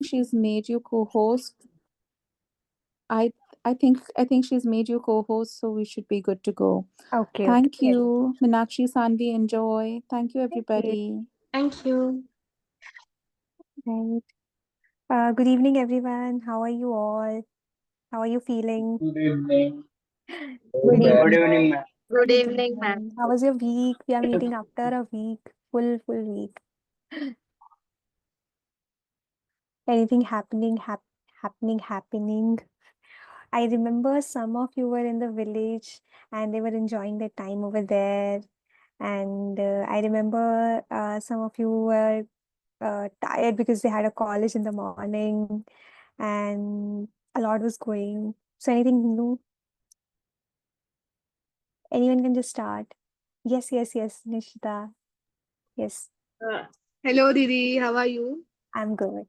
she's made you co-host. I I think she's made you co-host, so we should be good to go. Okay, okay. Thank you, Meenakshi, Sanvi. Enjoy. Thank you, Thank you. everybody. Thank you. Right. Good evening, everyone. How are you all? How are you feeling? Good evening. Good Good evening. evening, ma'am. Good Good evening, ma'am. evening. How was your week? We are meeting after a week, full week. Anything happening? I remember some of you were in the village and they were enjoying their time over there. And I remember some of you were tired because they had a college in the morning and a lot was going. So anything new? Anyone can just start. Yes, Nishita. Yes, Uh, Hello, Didi. How are you? I'm good.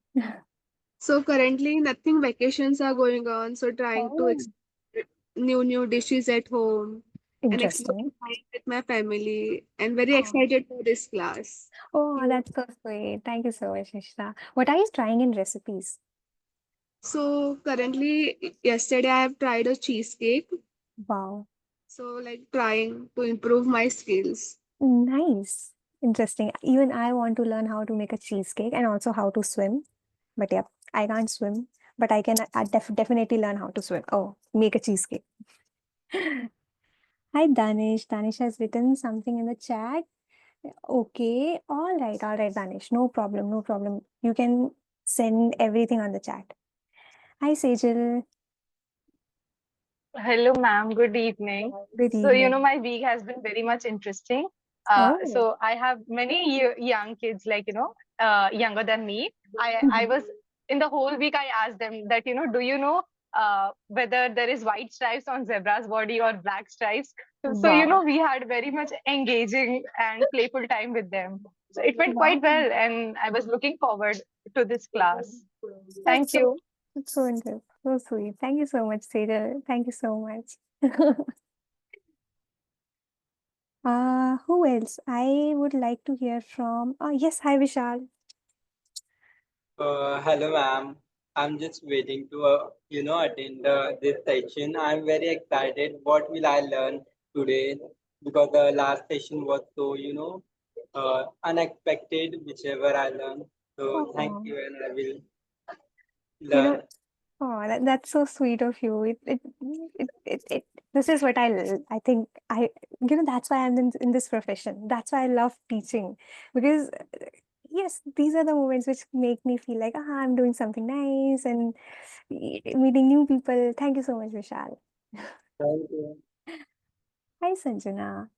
So currently, nothing vacations are going on. So trying to Oh, new dishes at home and interesting. exploring time with my family. And very Oh, excited for this class. oh, You. that's so sweet. Thank you so much, Nishita. What are you trying in recipes? So currently, yesterday I have tried a cheesecake. Wow, So like trying to improve my skills. nice. Interesting. Even I want to learn how to make a cheesecake and also how to swim. But yeah, I can't swim, but I can definitely learn how to swim. Oh, make a cheesecake. Hi, Danish. Danish has written something in the chat. Okay, all right, Danish. No problem, no problem. You can send everything on the chat. Hi, Sejal. Hello, ma'am. Good evening. Good So, evening. my week has been very much interesting. Oh, So I have many young kids, like, younger than me. I mhm. was in the whole week, I asked them that, do you know whether there is white stripes on zebra's body or black stripes? So, Wow. we had very much engaging and playful time with them. So it went Wow. quite well, and I was looking forward to this class. That's Thank so you. that's so interesting. So sweet. Thank you so much, Sejal. Thank you so much. Who else? I would like to hear from. Yes, hi, Vishal. Hello, ma'am. I'm just waiting to, attend this session. I'm very excited. What will I learn today? Because the last session was so, unexpected, whichever I learned. So thank Oh, you, and I will you know, learn. that's so sweet of you. This is what I think that's why I'm in this profession. That's why I love teaching because yes, these are the moments which make me feel like, I'm doing something nice and meeting new people. Thank you so much, Vishal. Thank you. Hi, Sanjana.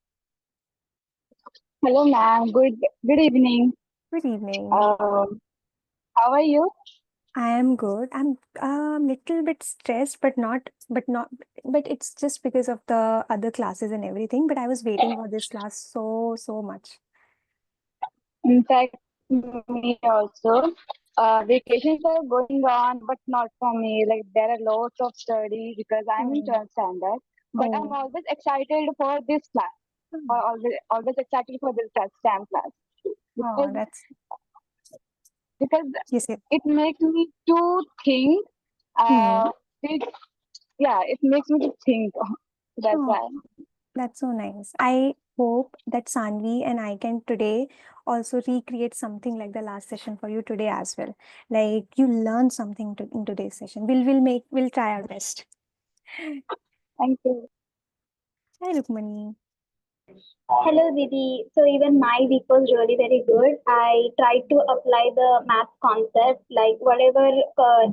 Hello, ma'am. Good evening. Good evening. Um, how are you? I am good. I'm little bit stressed, but it's just because of the other classes and everything. But I was waiting for this class so much. In fact, me also. Vacations are going on, but not for me. Like there are lots of study because I'm in Oh, 12th standard. But I'm oh, always excited for this class. Or always excited for this class, STEM class, oh, because that's because yes, yes. it makes me to think. Hmm. It, yeah, it makes me to think. That's Oh, why. that's so nice. I hope that Sanvi and I can today also recreate something like the last session for you today as well. Like you learn something in today's session. We'll try our best. Thank you. Hi, Rukmani. Hello, Didi. So even my week was really very good. I tried to apply the math concept, like whatever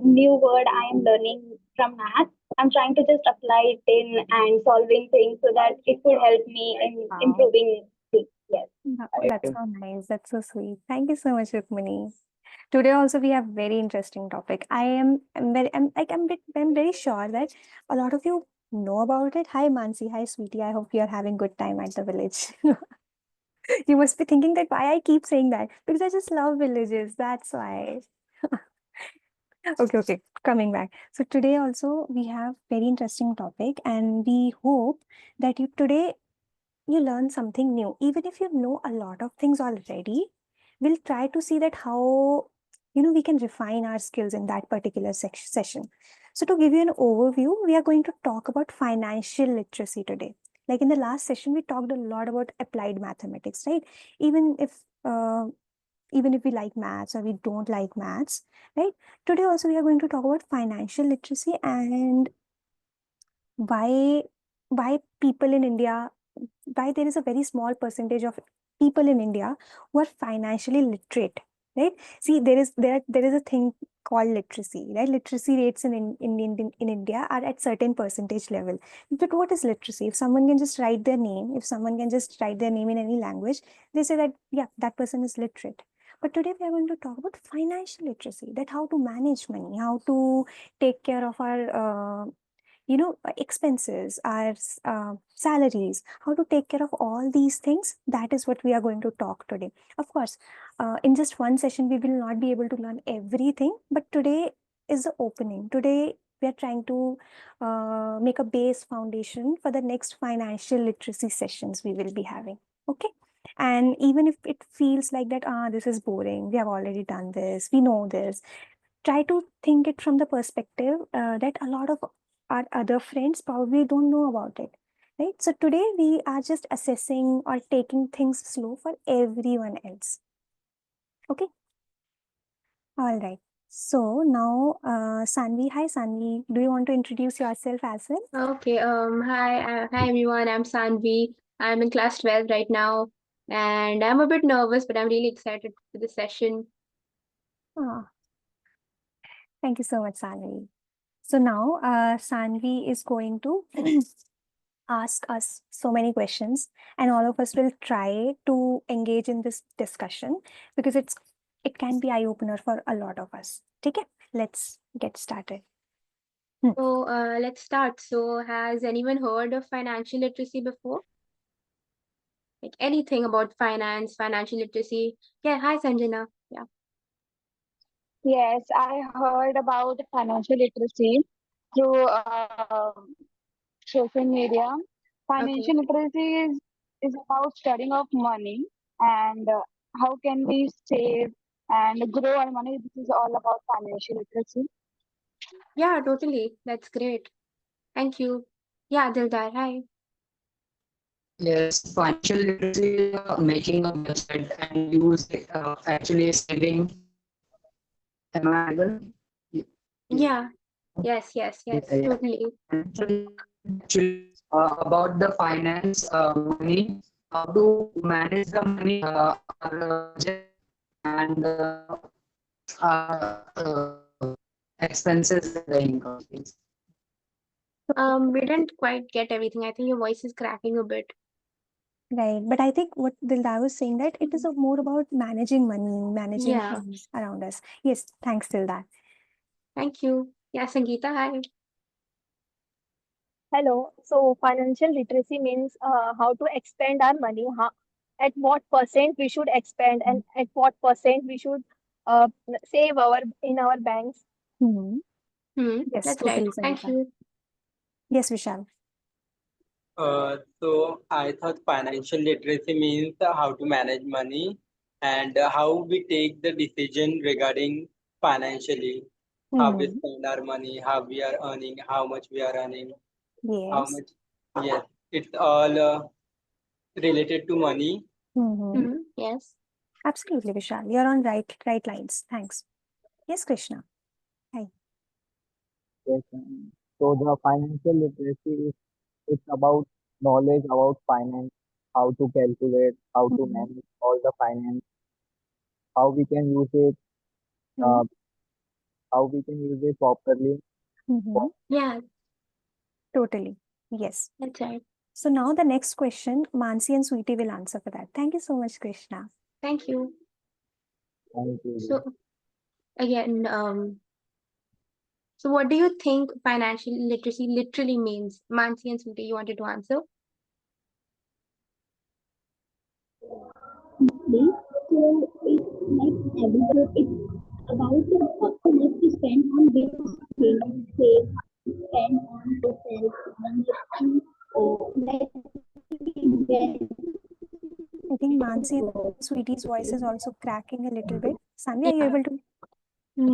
new word I am learning from math, I'm trying to just apply it in and solving things so that it could help me in Wow. improving things. Yes. That's so nice. That's so sweet. Thank you so much, Rukmani. Today also we have very interesting topic. I'm very sure that a lot of you know about it. Hi Mansi, hi sweetie. I hope you are having good time at the village. You must be thinking that why I keep saying that because I just love villages. That's why. Okay, coming back. So today also we have very interesting topic and we hope that you learn something new. Even if you know a lot of things already, we'll try to see that how we can refine our skills in that particular session. So to give you an overview, we are going to talk about financial literacy today. Like in the last session, we talked a lot about applied mathematics, right? Even if we like maths or we don't like maths, right? Today also we are going to talk about financial literacy and why people in India, why there is a very small percentage of people in India who are financially literate, right? See, there is a thing called literacy, right? Literacy rates in India are at certain percentage level. But what is literacy? If someone can just write their name, if someone can just write their name in any language, they say that, yeah, that person is literate. But today we are going to talk about financial literacy, that how to manage money, how to take care of our expenses, our salaries, how to take care of all these things. That is what we are going to talk today. Of course, in just one session, we will not be able to learn everything, but today is the opening. Today, we are trying to make a base foundation for the next financial literacy sessions we will be having. Okay. And even if it feels like that, this is boring, we have already done this, we know this, try to think it from the perspective that a lot of our other friends probably don't know about it, right? So today we are just assessing or taking things slow for everyone else. Okay. All right. So now, Sanvi, hi Sanvi, do you want to introduce yourself as well? Okay. Hi everyone. I'm Sanvi. I'm in class 12 right now, and I'm a bit nervous, but I'm really excited for the session. Ah, thank you so much, Sanvi. So now, Sanvi is going to ask us so many questions, and all of us will try to engage in this discussion because it can be eye opener for a lot of us. Okay, let's get started. So let's start. So has anyone heard of financial literacy before? Like anything about finance, financial literacy? Yeah. Hi, Sanjana. Yeah. Yes, I heard about financial literacy through social media. Okay. Financial literacy is about studying of money and how can we save and grow our money. This is all about financial literacy. Yeah, totally. That's great. Thank you. Yeah, Dildar. Hi. Yes, financial literacy is making a budget and use actually saving. Am I audible? Y- y- Yeah. Yes. Yes. Yes. Yeah. Totally. Financial actually about the finance, money, how to manage the money, our budget, and our expenses and the income. We didn't quite get everything. I think your voice is cracking a bit. Right, but I think what Dildar was saying, that it is more about managing money, managing Yeah. things around us. Yes, thanks, Dildar. Thank you. Yeah, Sangeeta. Hi. Hello. So financial literacy means how to expend our money, at what percent we should expend, and at what percent we should uh, save in our banks. Hmm. Yes, That's totally, right. Thank Sangeeta. you. Yes, Vishal. So I thought financial literacy means how to manage money and how we take the decision regarding financially, how we Hmm. spend our money, how we are earning, how much we are earning, how Yes. much. Yes, it's all related to money. Hmm. Yes. Absolutely, Vishal. You're on right lines. Thanks. Yes, Krishna. Hi. Yes, so the financial literacy is it's about knowledge about finance, how to calculate, how to Hmm. manage all the finance, how we can use it, Hmm. uh, how we can use it properly. Hmm. Yeah, Totally. Yes. that's right. So now the next question, Mansi and Sweetie will answer for that. Thank you so much, Krishna. Thank you. Thank you. So again, so what do you think financial literacy literally means? Mansi and Sweetie, you wanted to answer? Exactly. So it's like it's about how much to spend on bills, payments, save, spend on yourself, when I think Mansi and Sweetie's voice is also cracking a little bit. Sanvi, are you Yeah. able to?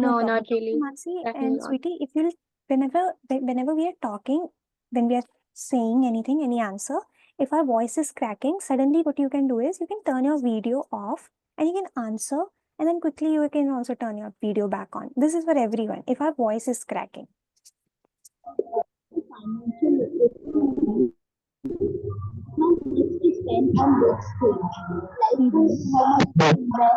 No, problem. not really. Mansi That and will not. Sweetie, if you'll whenever we are talking, when we are saying anything, any answer, if our voice is cracking, suddenly what you can do is you can turn your video off and you can answer, and then quickly you can also turn your video back on. This is for everyone. If our voice is cracking. Financial literacy how much to spend on which things, like how much to invest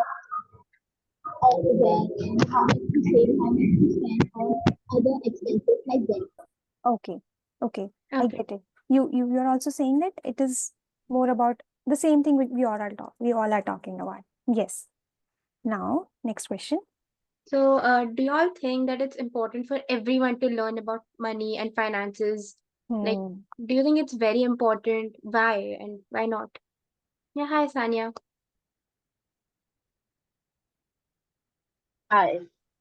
at the bank and how much to save, how much to spend on other expenses like that. Okay. Okay. I Okay. get it. You're also saying that it is more about the same thing we all are talking about. Yes. Now, next question. So, do you all think that it's important for everyone to learn about money and finances? Like, Hmm. do you think it's very important? Why and why not? Yeah, hi, Sanya. Hi.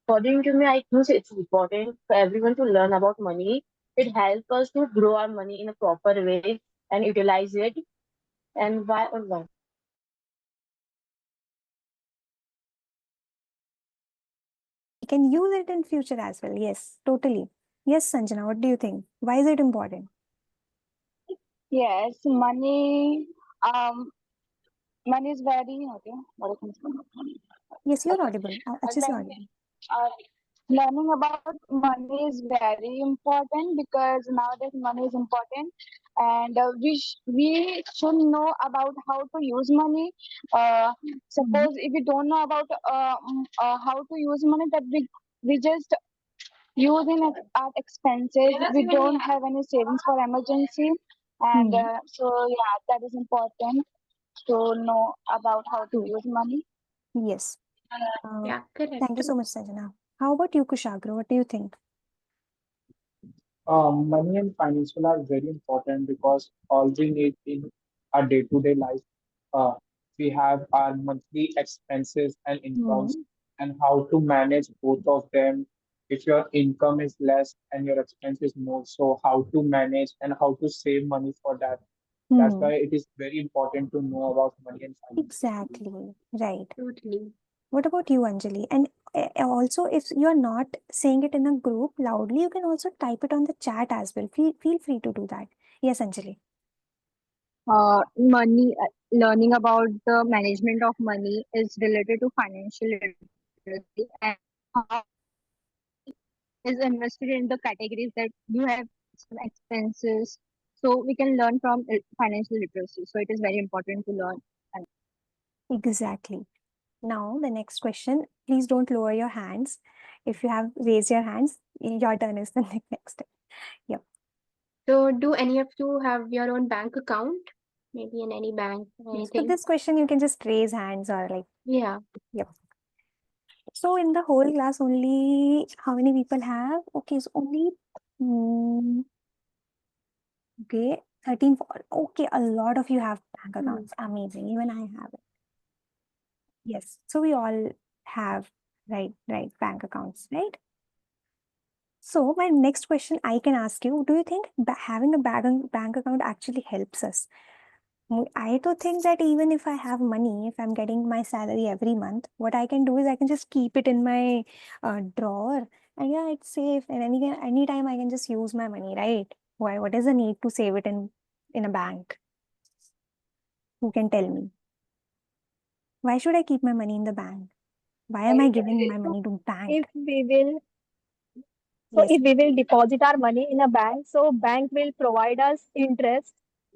According to me, I think it's important for everyone to learn about money. It helps us to grow our money in a proper way and utilize it. And why or why? We can use it in future as well. Yes, totally. Yes, Sanjana, what do you think? Why is it important? Yes, money is very okay. What is Yes, you're okay. audible. Achhe se Like audible. learning about money is very important because nowadays money is important, and we should know about how to use money. Suppose if we don't know about how to use money, that we just use in our expenses. We don't have any savings for emergency, and Hmm. so yeah, that is important to know about how to True. use money. Yes. Uh, Yeah, correct. Thank you so much, Sanjana. How about you, Kushagra? What do you think? Money and financial are very important because all we need in our day-to-day life, uh, we have our monthly expenses and incomes, Hmm. and how to manage both of them. If your income is less and your expense is more, so how to manage and how to save money for that. That's Hmm. why it is very important to know about money and finance. Exactly. Right. Totally. What about you, Anjali? And also, if you're not saying it in a group loudly, you can also type it on the chat as well. Feel free to do that. Yes, Anjali. Money, learning about the management of money is related to financial literacy and how is invested in the categories that you have some expenses. So we can learn from financial literacy. So it is very important to learn. Exactly. Now, the next question. Please don't lower your hands. If you have raised your hands, your turn is the next. Yep. So, do any of you have your own bank account? Maybe in any bank or Yes. For anything? this question, you can just raise hands or like, Yeah. yep. So in the whole class, only how many people have? Okay, so only okay, 13 for okay, a lot of you have bank Hmm. accounts. Amazing. Even I have it. Yes. So we all have right bank accounts, right? So my next question I can ask you, do you think having a bank account actually helps us? I do think that even if I have money, if I'm getting my salary every month, what I can do is I can just keep it in my drawer, and yeah, it's safe. And anytime I can just use my money, right? Why? What is the need to save it in a bank? Who can tell me? Why should I keep my money in the bank? Why am I giving my money to If bank? we will, so Yes. if we will deposit our money in a bank, so bank will provide us interest.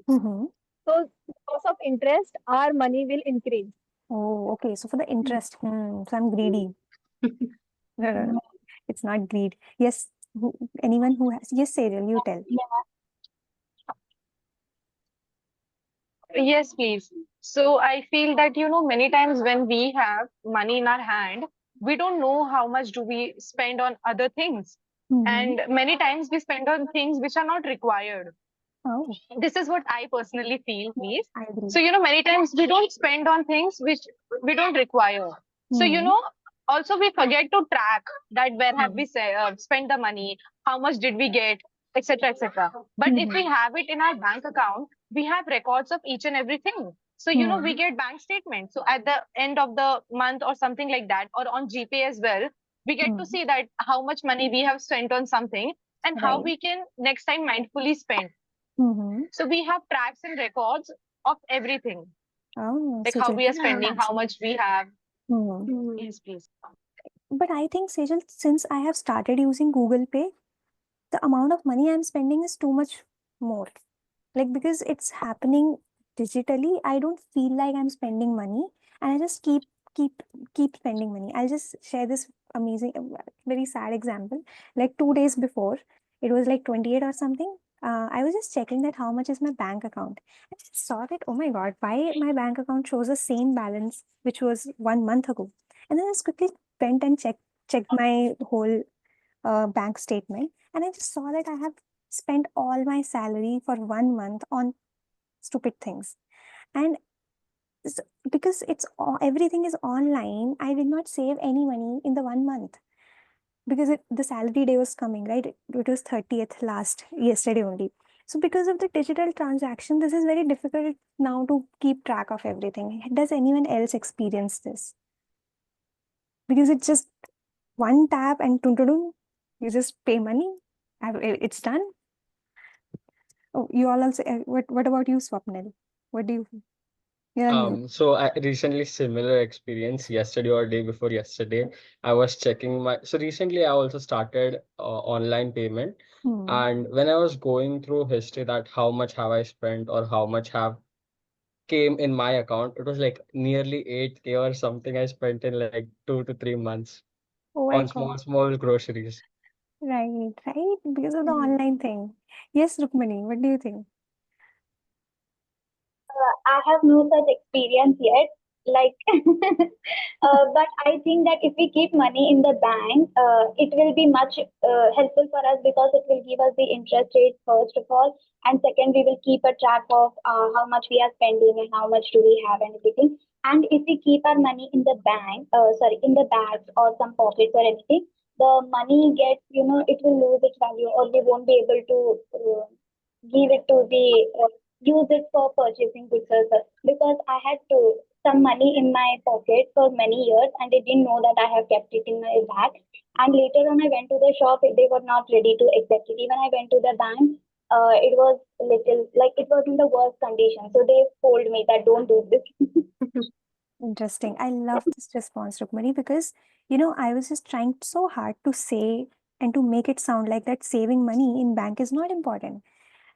Mm-hmm. So because of interest, our money will increase. Oh, okay. So for the interest, so I'm greedy. No, no, no. It's not greed. Yes. Anyone who has, yes, Cyril, you tell. Yes, please. So I feel that, many times when we have money in our hand, we don't know how much do we spend on other things. Mm-hmm. And many times we spend on things which are not required. Oh, This is what I personally feel, please. I agree. So, many times we don't spend on things which we don't require. So, Hmm. also we forget to track that where have Hmm. we spent the money, how much did we get, etc., etc. But if we Mm-hmm. have it in our bank account, we have records of each and everything. So, we Hmm. get bank statements. So at the end of the month or something like that, or on GPay as well, we get to Hmm. see that how much money we have spent on something and how Right. we can next time mindfully spend. Mm-hmm. So we have tracks and records of everything, Oh, like how Sejal. we are Yeah. spending, how much we have. Hmm. Hmm. Yes, please. But I think, Sejal, since I have started using Google Pay, the amount of money I'm spending is too much more. Like, because it's happening digitally, I don't feel like I'm spending money, and I just keep keep spending money. I'll just share this amazing, very sad example. Like 2 days before, it was like 28 or something. I was just checking that how much is my bank account. I just saw that, oh my God, why my bank account shows the same balance which was 1 month ago. And then I just quickly went and checked my whole bank statement, and I just saw that I have spent all my salary for 1 month on stupid things. And s- because everything is online, I did not save any money in the 1 month, because the salary day was coming, right? It was 30th last yesterday only. So because of the digital transaction, this is very difficult now to keep track of everything. Does anyone else experience this? Because it's just one tap and dun, dun, dun, you just pay money. It's done. Oh, you all also. What about you, Swapnil? What do you? Yeah, new. So I recently similar experience yesterday or day before yesterday. I was checking my so recently I also started online payment, Hmm. and when I was going through history that how much have I spent or how much have came in my account, it was like nearly 8K or something I spent in like 2 to 3 months Oh my on God. small groceries. Right, right. Because of the Hmm. online thing. Yes, Rukmani, what do you think? I have no such experience yet. Like, but I think that if we keep money in the bank, it will be much helpful for us because it will give us the interest rate first of all, and second, we will keep a track of how much we are spending and how much do we have and everything. And if we keep our money in the bank, sorry, in the bags or some pockets or anything, the money gets, it will lose its value, or we won't be able to give it to the use it for purchasing goods as well, because I had to some money in my pocket for many years and I didn't know that I have kept it in my bag. And later on I went to the shop, they were not ready to accept it. Even I went to the bank, it was little like it was in the worst condition. So they told me that don't do this. Interesting. I love this response, Rukmani, because I was just trying so hard to say and to make it sound like that saving money in bank is not important.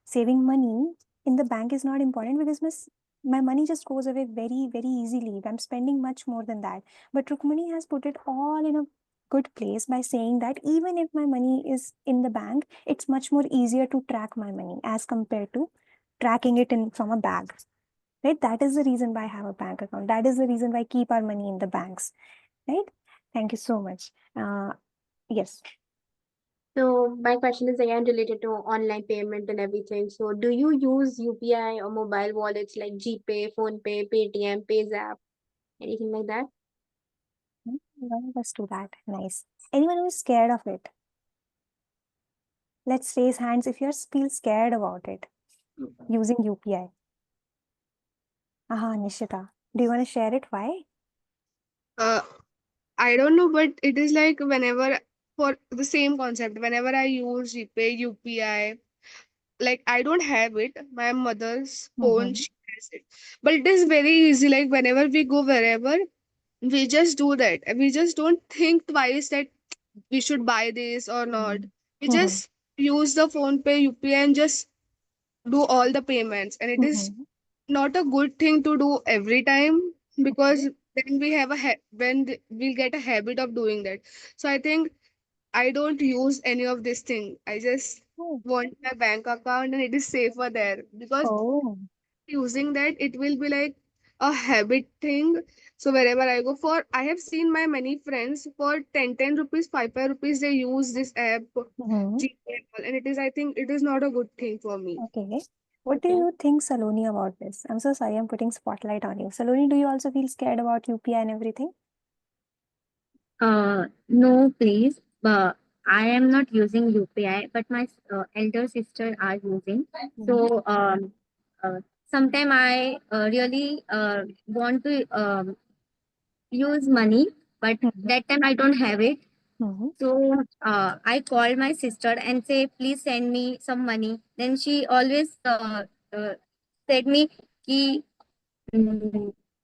Saving money in the bank is not important because my money just goes away very, very easily. I'm spending much more than that. But Rukmani has put it all in a good place by saying that even if my money is in the bank, it's much more easier to track my money as compared to tracking it in from a bag. Right? That is the reason why I have a bank account. That is the reason why I keep our money in the banks. Right? Thank you so much. Yes. So my question is again related to online payment and everything. So do you use UPI or mobile wallets like GPay, PhonePay, Paytm, PayZapp, anything like that? None of us do that. Nice. Anyone who is scared of it? Let's raise hands if you feel scared about it using UPI. Aha, Nishita. Do you want to share it? Why? Uh, I don't know, but it is like whenever for the same concept, whenever I use GPay, UPI, like I don't have it. My mother's phone, Mm-hmm. she has it. But it is very easy. Like whenever we go wherever, we just do that. We just don't think twice that we should buy this or not. We Mm-hmm. just use the phone pay, UPI, and just do all the payments. And it is Mm-hmm. not a good thing to do every time, Okay. because then we have we'll get a habit of doing that. So I think I don't use any of this thing. I just Oh. want my bank account and it is safer there, because Oh. using that it will be like a habit thing. So wherever I go, for I have seen my many friends for 10 rupees, 5 rupees, they use this app Mm-hmm. GPay, and it is, I think it is not a good thing for me. Okay. What do Okay. you think, Saloni, about this? I'm so sorry I'm putting spotlight on you. Saloni, do you also feel scared about UPI and everything? No, please. But I am not using UPI, but my elder sister are using. Mm-hmm. So sometime I really want to use money, but Mm-hmm. that time I don't have it. Mhm. So I called my sister and say, please send me some money. Then she always said me, ki,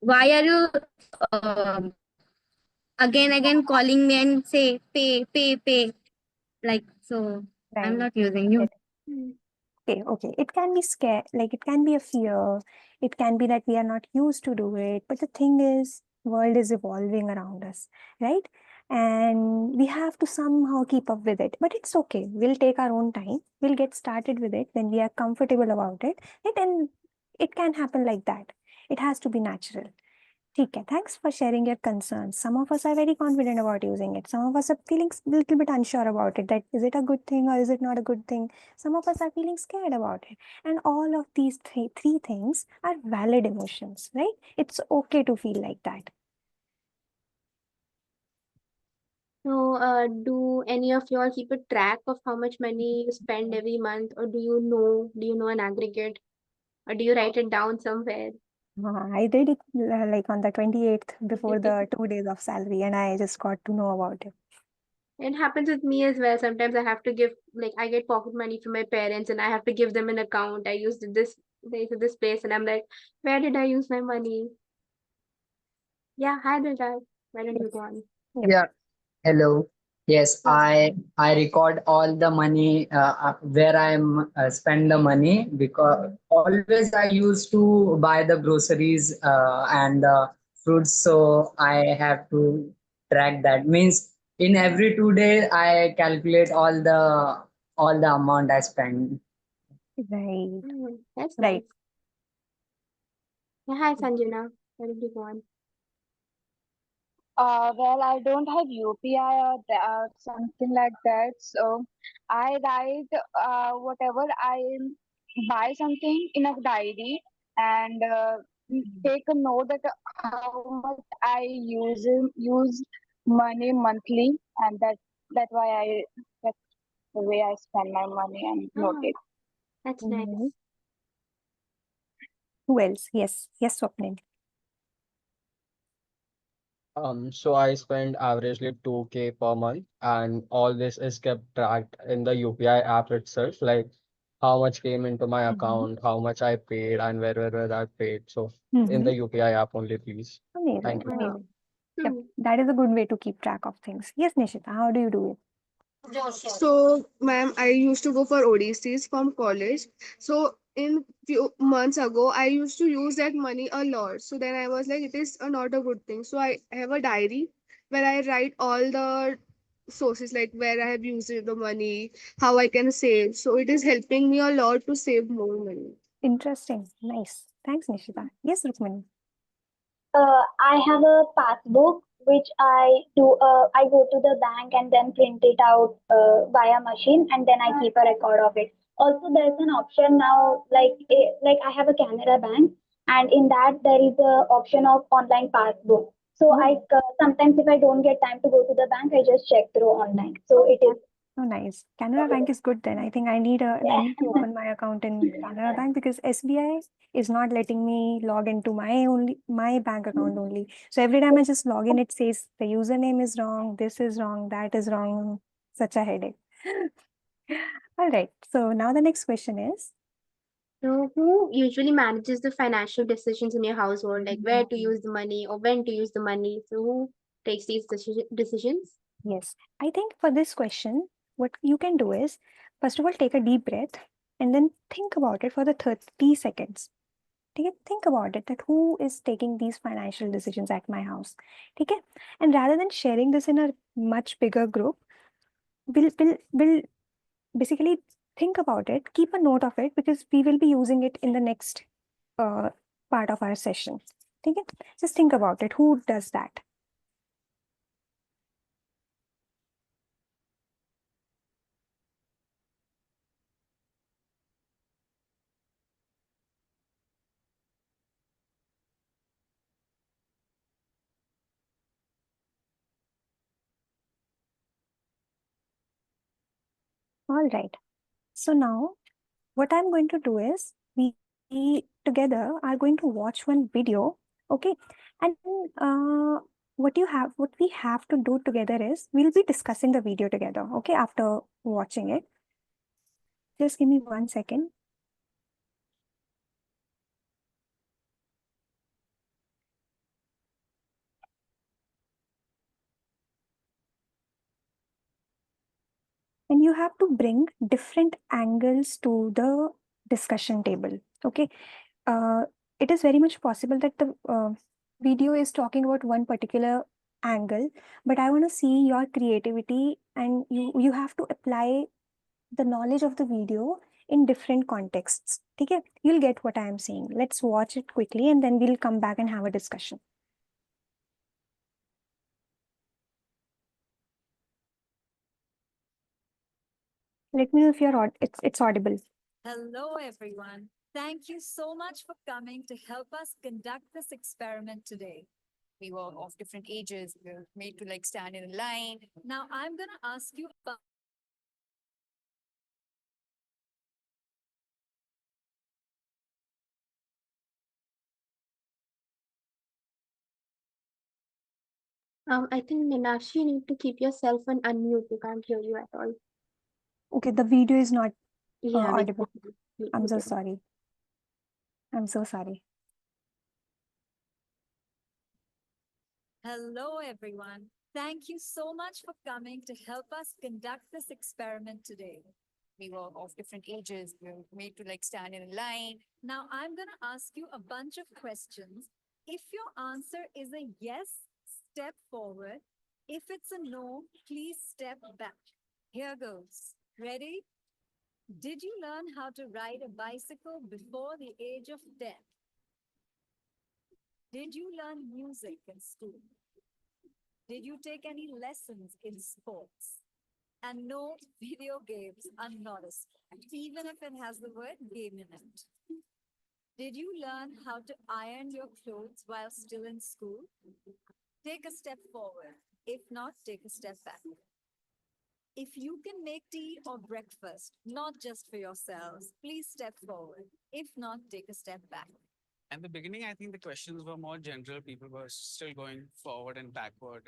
why are you again calling me and say pay like so. I'm Right. not using you. Mm. Okay. It can be scare, like it can be a fear. It can be that we are not used to do it. But the thing is, world is evolving around us, right? And we have to somehow keep up with it. But it's okay. We'll take our own time. We'll get started with it when we are comfortable about it. And it can happen like that. It has to be natural. ठीक है, thanks for sharing your concerns. Some of us are very confident about using it. Some of us are feeling a little bit unsure about it, that is it a good thing or is it not a good thing? Some of us are feeling scared about it. And all of these three things are valid emotions, right? It's okay to feel like that. So, do any of y'all keep a track of how much money you spend every month, or do you know an aggregate, or do you write it down somewhere? I did it like on the 28th before the 2 days of salary, and I just got to know about it. It happens with me as well. Sometimes I have to give, like, I get pocket money from my parents, and I have to give them an account. I used it this day to this place, and I'm like, where did I use my money? Yeah, hi, Dilraj. Why don't you go on? Yep. Yeah. Hello. Yes, I record all the money where I'm spend the money, because always I used to buy the groceries and fruits, so I have to track that. Means in every 2 days I calculate all the amount I spend. Right. That's Right. nice. Yeah, hi, Sanjana. Why don't you go on? Well, I don't have UPI or something like that. So I write whatever I buy something in a diary and take a note that how much I use money monthly, and that why that's the way I spend my money and note Oh, it. that's nice. Mhm. Who else? Yes. Yes, Swapnil. So I spend averagely 2K per month, and all this is kept tracked in the UPI app itself, like how much came into my Mhm. account, how much I paid, and where I paid. So in Mhm. the UPI app only, please. Amazing. Thank you. Wow. Amazing. Yep. Hmm. That is a good way to keep track of things. Yes, Nishita, how do you do it? So, ma'am, I used to go for ODCs from college. So, in few months ago, I used to use that money a lot. So then I was like, it is not a good thing. So I have a diary where I write all the sources, like where I have used the money, how I can save. So it is helping me a lot to save more money. Interesting. Nice. Thanks, Nishita. Yes, Rukmini. I have a passbook which I go to the bank and then print it out via machine, and then I keep a record of it. Also, there's an option now, like I have a Canada Bank, and in that there is a option of online passbook. So I sometimes if I don't get time to go to the bank, I just check through online. So it is. Oh, nice. Canada Bank is good then. I think I need to open my account in Canada Bank because SBI is not letting me log into my bank account only. So every time I just log in, it says the username is wrong, this is wrong, that is wrong. Such a headache. All right. So now the next question is. So, who usually manages the financial decisions in your household, like where to use the money or when to use the money? So, who takes these decisions? Yes, I think for this question, what you can do is, first of all, take a deep breath and then think about it for the 30 seconds. ठीक है, think about it that who is taking these financial decisions at my house. ठीक है, and rather than sharing this in a much bigger group, we'll basically think about it, keep a note of it because we will be using it in the next uh, part of our session. ठीक है, just think about it. Who does that? All right. So now what I'm going to do is we together are going to watch one video, okay? And what we have to do together is we'll be discussing the video together, okay, after watching it. Just give me 1 second. And you have to bring different angles to the discussion table, okay. It is very much possible that the video is talking about one particular angle, but I want to see your creativity, and you have to apply the knowledge of the video in different contexts. Okay, you'll get what I am saying. Let's watch it quickly and then we'll come back and have a discussion. Let me know if it's audible. Hello, everyone. Thank you so much for coming to help us conduct this experiment today. We were of different ages. We were made to stand in a line. Now I'm going to ask you about I think Meenakshi, you need to keep yourself on unmute. We can't hear you at all. Okay, the video is not Yeah, audible. I'm so can. sorry. I'm so sorry. Hello, everyone. Thank you so much for coming to help us conduct this experiment today. We were of different ages. We were made to stand in a line. Now I'm going to ask you a bunch of questions. If your answer is a yes, step forward. If it's a no, please step back. Here goes. Ready? Did you learn how to ride a bicycle before the age of 10? Did you learn music in school? Did you take any lessons in sports? And no, video games are not a sport, even if it has the word game in it. Did you learn how to iron your clothes while still in school? Take a step forward. If not, take a step back. If you can make tea or breakfast, not just for yourselves, please step forward. If not, take a step back. In the beginning, I think the questions were more general. People were still going forward and backward.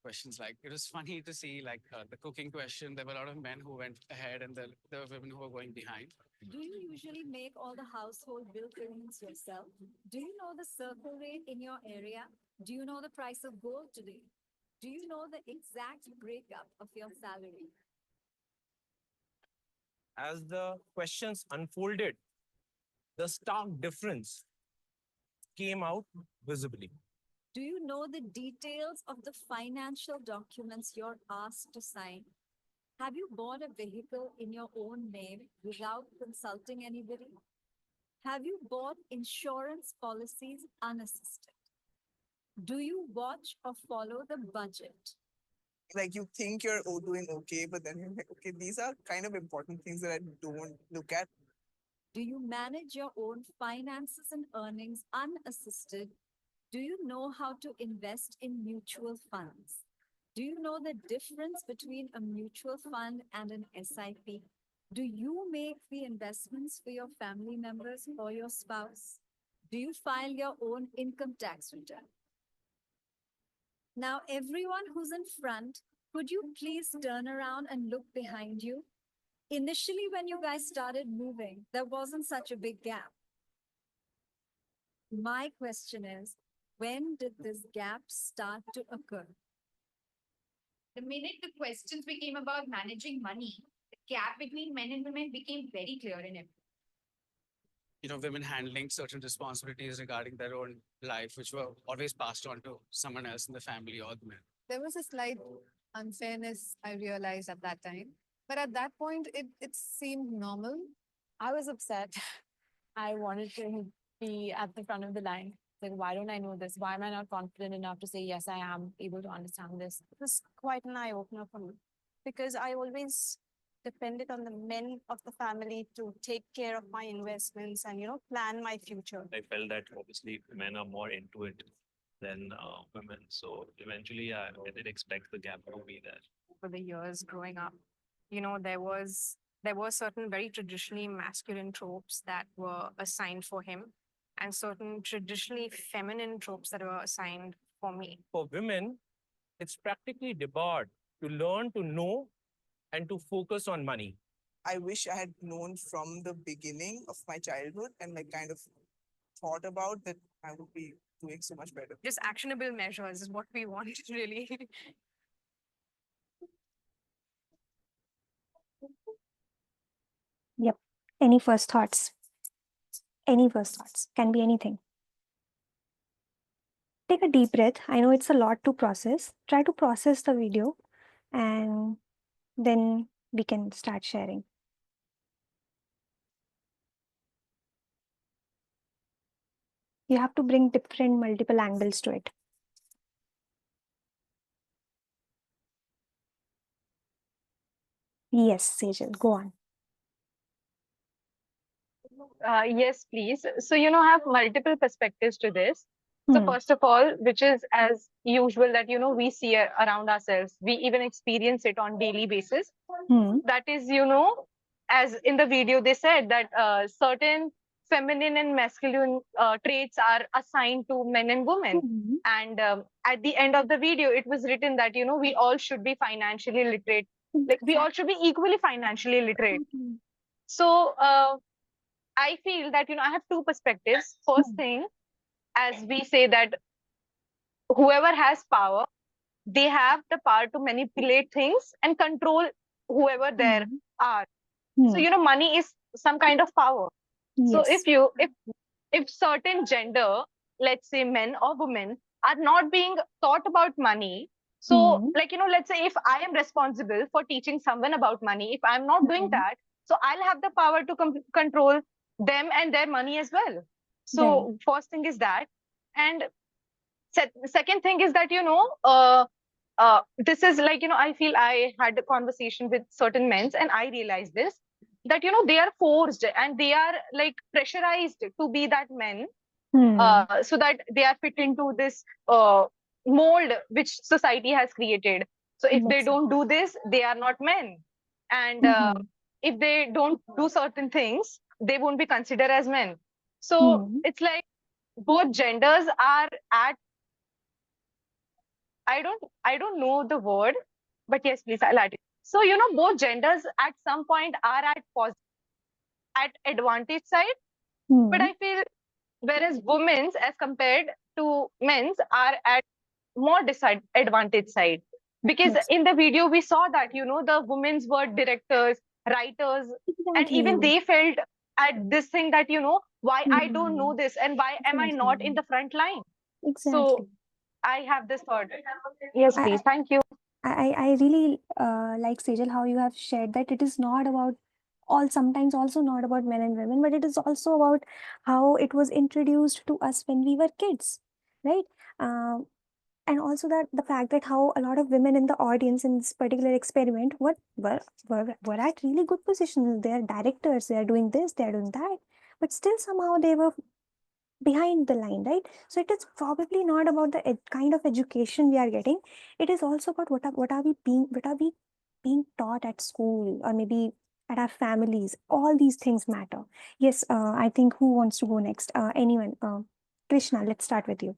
Questions like it was funny to see the cooking question. There were a lot of men who went ahead and there were women who were going behind. Do you usually make all the household bill payments yourself? Do you know the circle rate in your area? Do you know the price of gold today? Do you know the exact breakup of your salary? As the questions unfolded, the stark difference came out visibly. Do you know the details of the financial documents you're asked to sign? Have you bought a vehicle in your own name without consulting anybody? Have you bought insurance policies unassisted? Do you watch or follow the budget? Like you think you're doing okay, but then you're like, okay, these are kind of important things that I don't look at. Do you manage your own finances and earnings unassisted? Do you know how to invest in mutual funds? Do you know the difference between a mutual fund and an SIP? Do you make the investments for your family members or your spouse? Do you file your own income tax return? Now, everyone who's in front, could you please turn around and look behind you? Initially, when you guys started moving, there wasn't such a big gap. My question is, when did this gap start to occur? The minute the questions became about managing money, the gap between men and women became very clear in it. Women handling certain responsibilities regarding their own life, which were always passed on to someone else in the family or the men. There was a slight unfairness I realized at that time. But at that point, it seemed normal. I was upset. I wanted to be at the front of the line. Like, why don't I know this? Why am I not confident enough to say, yes, I am able to understand this? It was quite an eye-opener for me because I always depended on the men of the family to take care of my investments and, plan my future. I felt that obviously men are more into it than women. So eventually, I did expect the gap to be there. For the years growing up, there were certain very traditionally masculine tropes that were assigned for him and certain traditionally feminine tropes that were assigned for me. For women, it's practically debarred to learn to know and to focus on money. I wish I had known from the beginning of my childhood and like kind of thought about that I would be doing so much better. Just actionable measures is what we want, really. Yep. Any first thoughts? Any first thoughts? Can be anything. Take a deep breath. I know it's a lot to process. Try to process the video and then we can start sharing. You have to bring different multiple angles to it. Yes, Sejal, go on. Yes, please. So, I have multiple perspectives to this. So, first of all, which is as usual that, we see around ourselves, we even experience it on daily basis. That is, as in the video, they said that certain feminine and masculine traits are assigned to men and women. And at the end of the video, it was written that, we all should be financially literate. Like, we all should be equally financially literate. So, I feel that, I have two perspectives. First thing, as we say that whoever has power, they have the power to manipulate things and control whoever there are. So, money is some kind of power. So if certain gender, let's say men or women, are not being taught about money, so like, let's say if I am responsible for teaching someone about money, if I'm not doing that, so I'll have the power to control them and their money as well. So first thing is that. And second thing is that, this is like, I feel I had a conversation with certain men and I realized this, that, they are forced and they are like pressurized to be that men, so that they are fit into this mold which society has created. So if they don't do this, they are not men. And if they don't do certain things, they won't be considered as men. So it's like both genders are at, I don't know the word, but yes, please, I'll add it. So, both genders at some point are at advantage side, but I feel whereas women's as compared to men's are at more disadvantage side. Because in the video we saw that, the women's were directors, writers, and even they felt at this thing that, why I don't know this and why am I not in the front line? So I have this thought. Yes, please. Thank you. I really like, Sejal, how you have shared that it is not about sometimes also not about men and women, but it is also about how it was introduced to us when we were kids, right? And also that the fact that how a lot of women in the audience in this particular experiment were at really good positions. They are directors, they are doing this, they are doing that, but still somehow they were behind the line, right? So it is probably not about the kind of education we are getting. It is also about what are we being taught at school or maybe at our families. All these things matter. Yes, I think who wants to go next? Anyone? Krishna, let's start with you.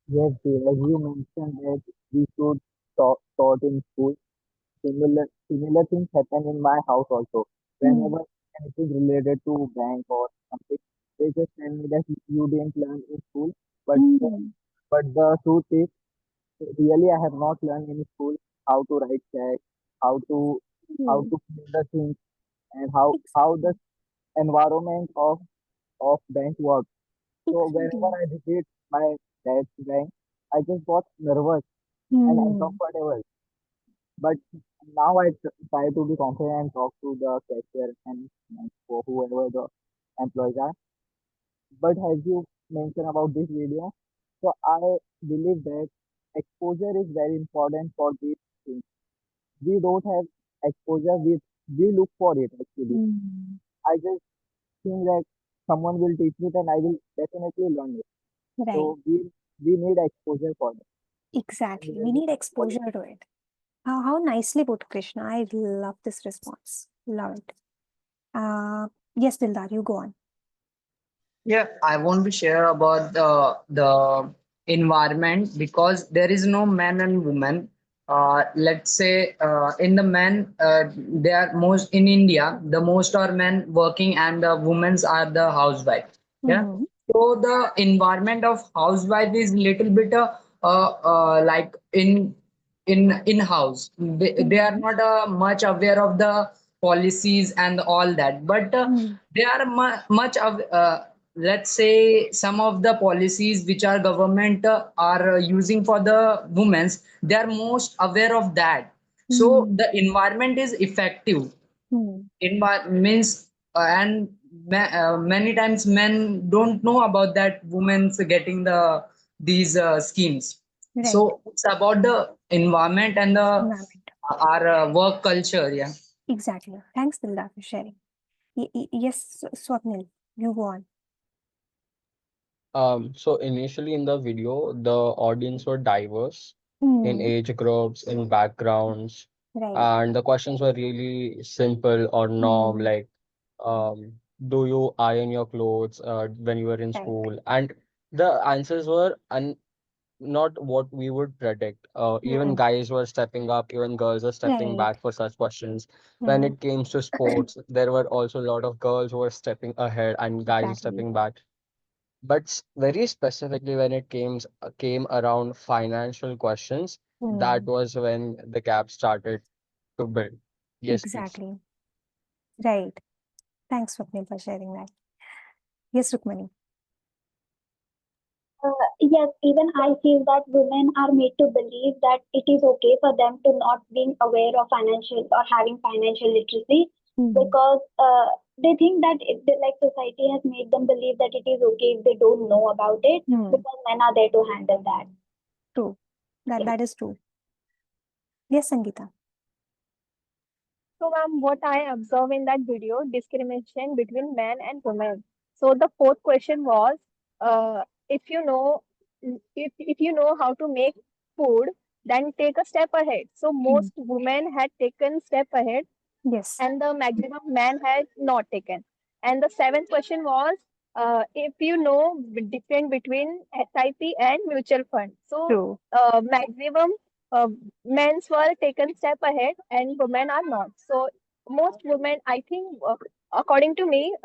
Yes, as you mentioned that we should taught in school. Similar things happen in my house also. Whenever anything related to bank or something, they just tell me that you didn't learn in school. But the truth is, really I have not learned in school how to write check, how to clean the things, and how the environment of bank works. So whenever I visit my dad's bank, I just got nervous and uncomfortable. But now I try to be confident and talk to the cashier and for whoever the employees are. But as you mentioned about this video, so I believe that exposure is very important for these things. We don't have exposure, we look for it actually. I just think that someone will teach me and I will definitely learn it. Right. So we need exposure for that. Exactly. We need exposure to it. How nicely put, Krishna. I love this response. Love it. Yes, Dildar, you go on. Yeah, I want to share about the environment, because there is no man and woman. Let's say in the men, they are most in India. The most are men working, and the women's are the housewife. Yeah. So the environment of housewife is little bit like in house. They are not much aware of the policies and all that, but they are much of let's say some of the policies which our government are using for the women's, they are most aware of that. So the environment is effective. Means and many times men don't know about that women's getting these schemes. Right. So it's about the environment and the our work culture. Yeah. Exactly. Thanks, Dilda, for sharing. Yes, Swapnil, you go on. So initially in the video, the audience were diverse in age groups, in backgrounds, Right. and the questions were really simple or norm, like, do you iron your clothes when you were in Right. school? And the answers were not what we would predict. Even guys were stepping up, even girls were stepping Right. back for such questions. When it came to sports, there were also a lot of girls who were stepping ahead and guys Exactly. stepping back. But very specifically, when it came around financial questions, that was when the gap started to build. Yes, please. Exactly. Right. Thanks, Swapnil, for sharing that. Yes, Rukmani. Yes, even I feel that women are made to believe that it is okay for them to not being aware of financial or having financial literacy, because they think that like society has made them believe that it is okay if they don't know about it, because men are there to handle that. True. That is true. Yes, Sangeeta. So, ma'am, what I observe in that video, discrimination between men and women. So, the fourth question was, if you know, if you know how to make food, then take a step ahead. So, most women had taken step ahead, Yes. and the maximum man had not taken. And the seventh question was, if you know the difference between SIP and mutual fund. So, True. maximum men were taken step ahead and women are not. So most women, I think, according to me,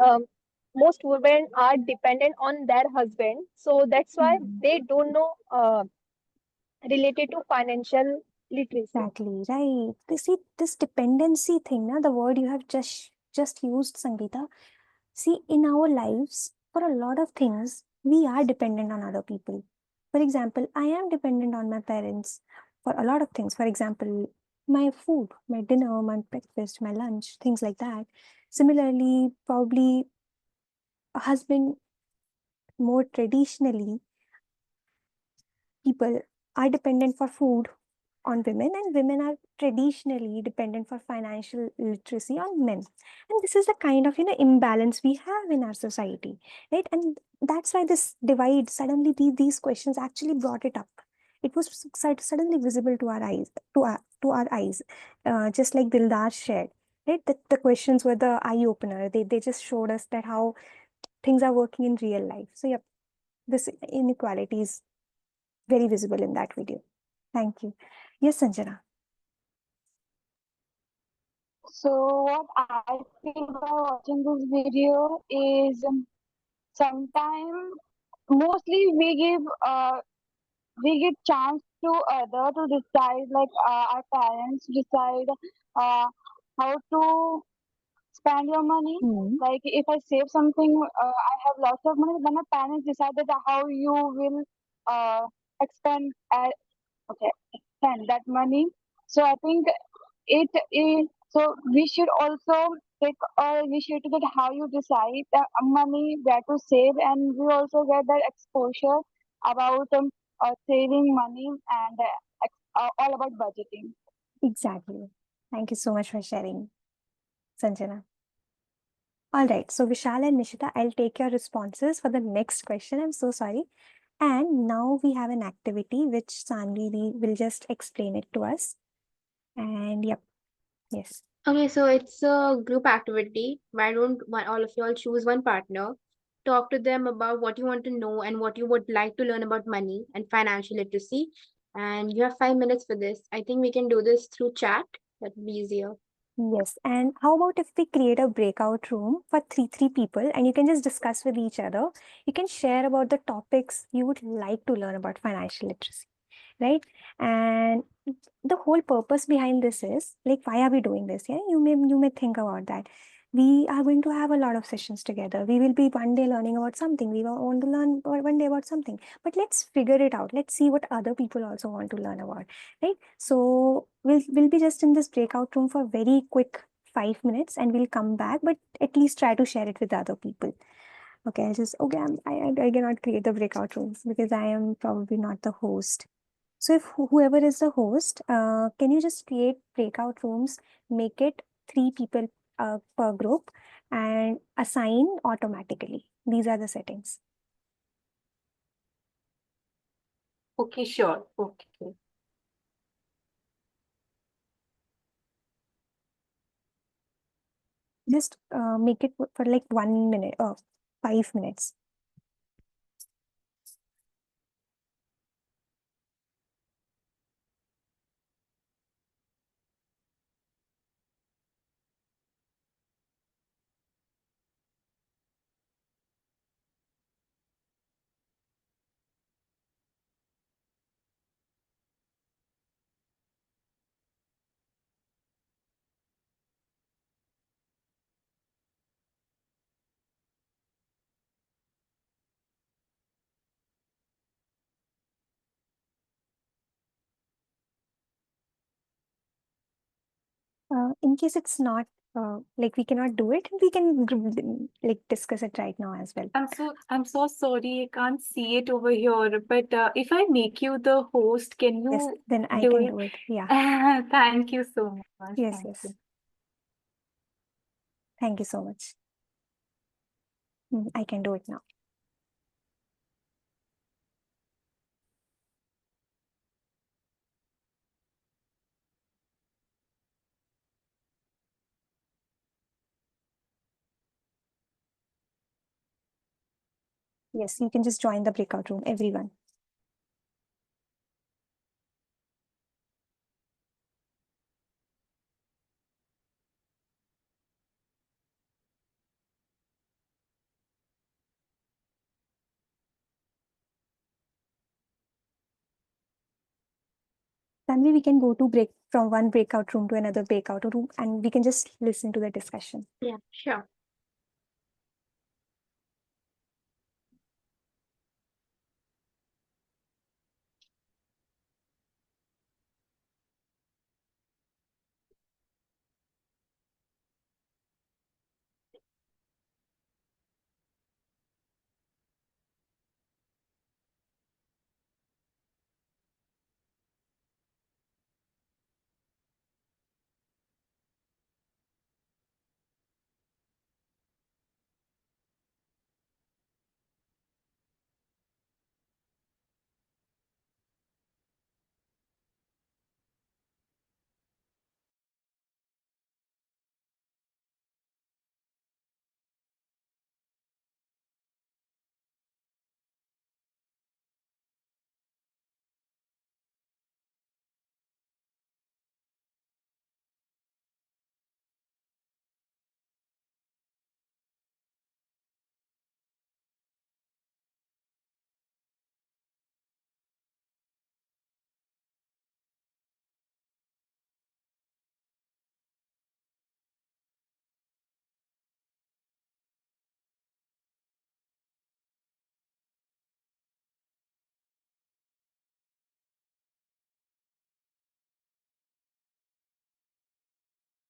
most women are dependent on their husband. So that's why they don't know related to financial literacy. Exactly, right. See, this dependency thing, na, the word you have just used, Sangeeta. See, in our lives, for a lot of things, we are dependent on other people. For example, I am dependent on my parents for a lot of things. For example, my food, my dinner, my breakfast, my lunch, things like that. Similarly, probably a husband, more traditionally, people are dependent for food on women, and women are traditionally dependent for financial literacy on men. And this is the kind of imbalance we have in our society, right? And that's why this divide suddenly, these questions actually brought it up. It was suddenly visible to our eyes, to our eyes, just like Dildar shared, right? The questions were the eye opener. They just showed us that how things are working in real life. So yep, this inequality is very visible in that video. Thank you. Yes, Sanjana. So what I feel by watching this video is sometimes mostly we give chance to other to decide, like our parents decide uh, how to spend your money. Like if I save something, I have lots of money, then my parents decided how you will expend okay, spend that money. So I think it is, so we should also take a initiative at how you decide the money where to save, and we also get that exposure about saving money and all about budgeting. Exactly. Thank you so much for sharing, Sanjana. All right. So Vishal and Nishita, I'll take your responses for the next question. I'm so sorry. And now we have an activity which Sanvi will just explain it to us. And yep, yes. Okay, so it's a group activity. Why don't all of y'all choose one partner talk to them about what you want to know and what you would like to learn about money and financial literacy. And you have 5 minutes for this. I think we can do this through chat. That would be easier. Yes. And how about if we create a breakout room for three people and you can just discuss with each other? You can share about the topics you would like to learn about financial literacy, right? And the whole purpose behind this is like, why are we doing this? Yeah, you may think about that. We are going to have a lot of sessions together. We will be one day learning about something. We want to learn one day about something. But let's figure it out. Let's see what other people also want to learn about, right? So we'll be just in this breakout room for very quick 5 minutes, and we'll come back. But at least try to share it with other people. Okay, I cannot create the breakout rooms because I am probably not the host. So if whoever is the host, can you just create breakout rooms, make it 3 people per group, and assign automatically? These are the settings. Okay, sure. Okay. Just make it for like 1 minute or 5 minutes. In case it's not like we cannot do it, we can like discuss it right now as well. I'm so sorry, I can't see it over here. But if I make you the host, can Yes, you then I do can it? do it. Yeah. Thank you so much. Yes, Thank yes. you. Thank you so much. I can do it now. Yes, you can just join the breakout room, everyone. Then we can go to break from one breakout room to another breakout room, and we can just listen to the discussion. Yeah, sure.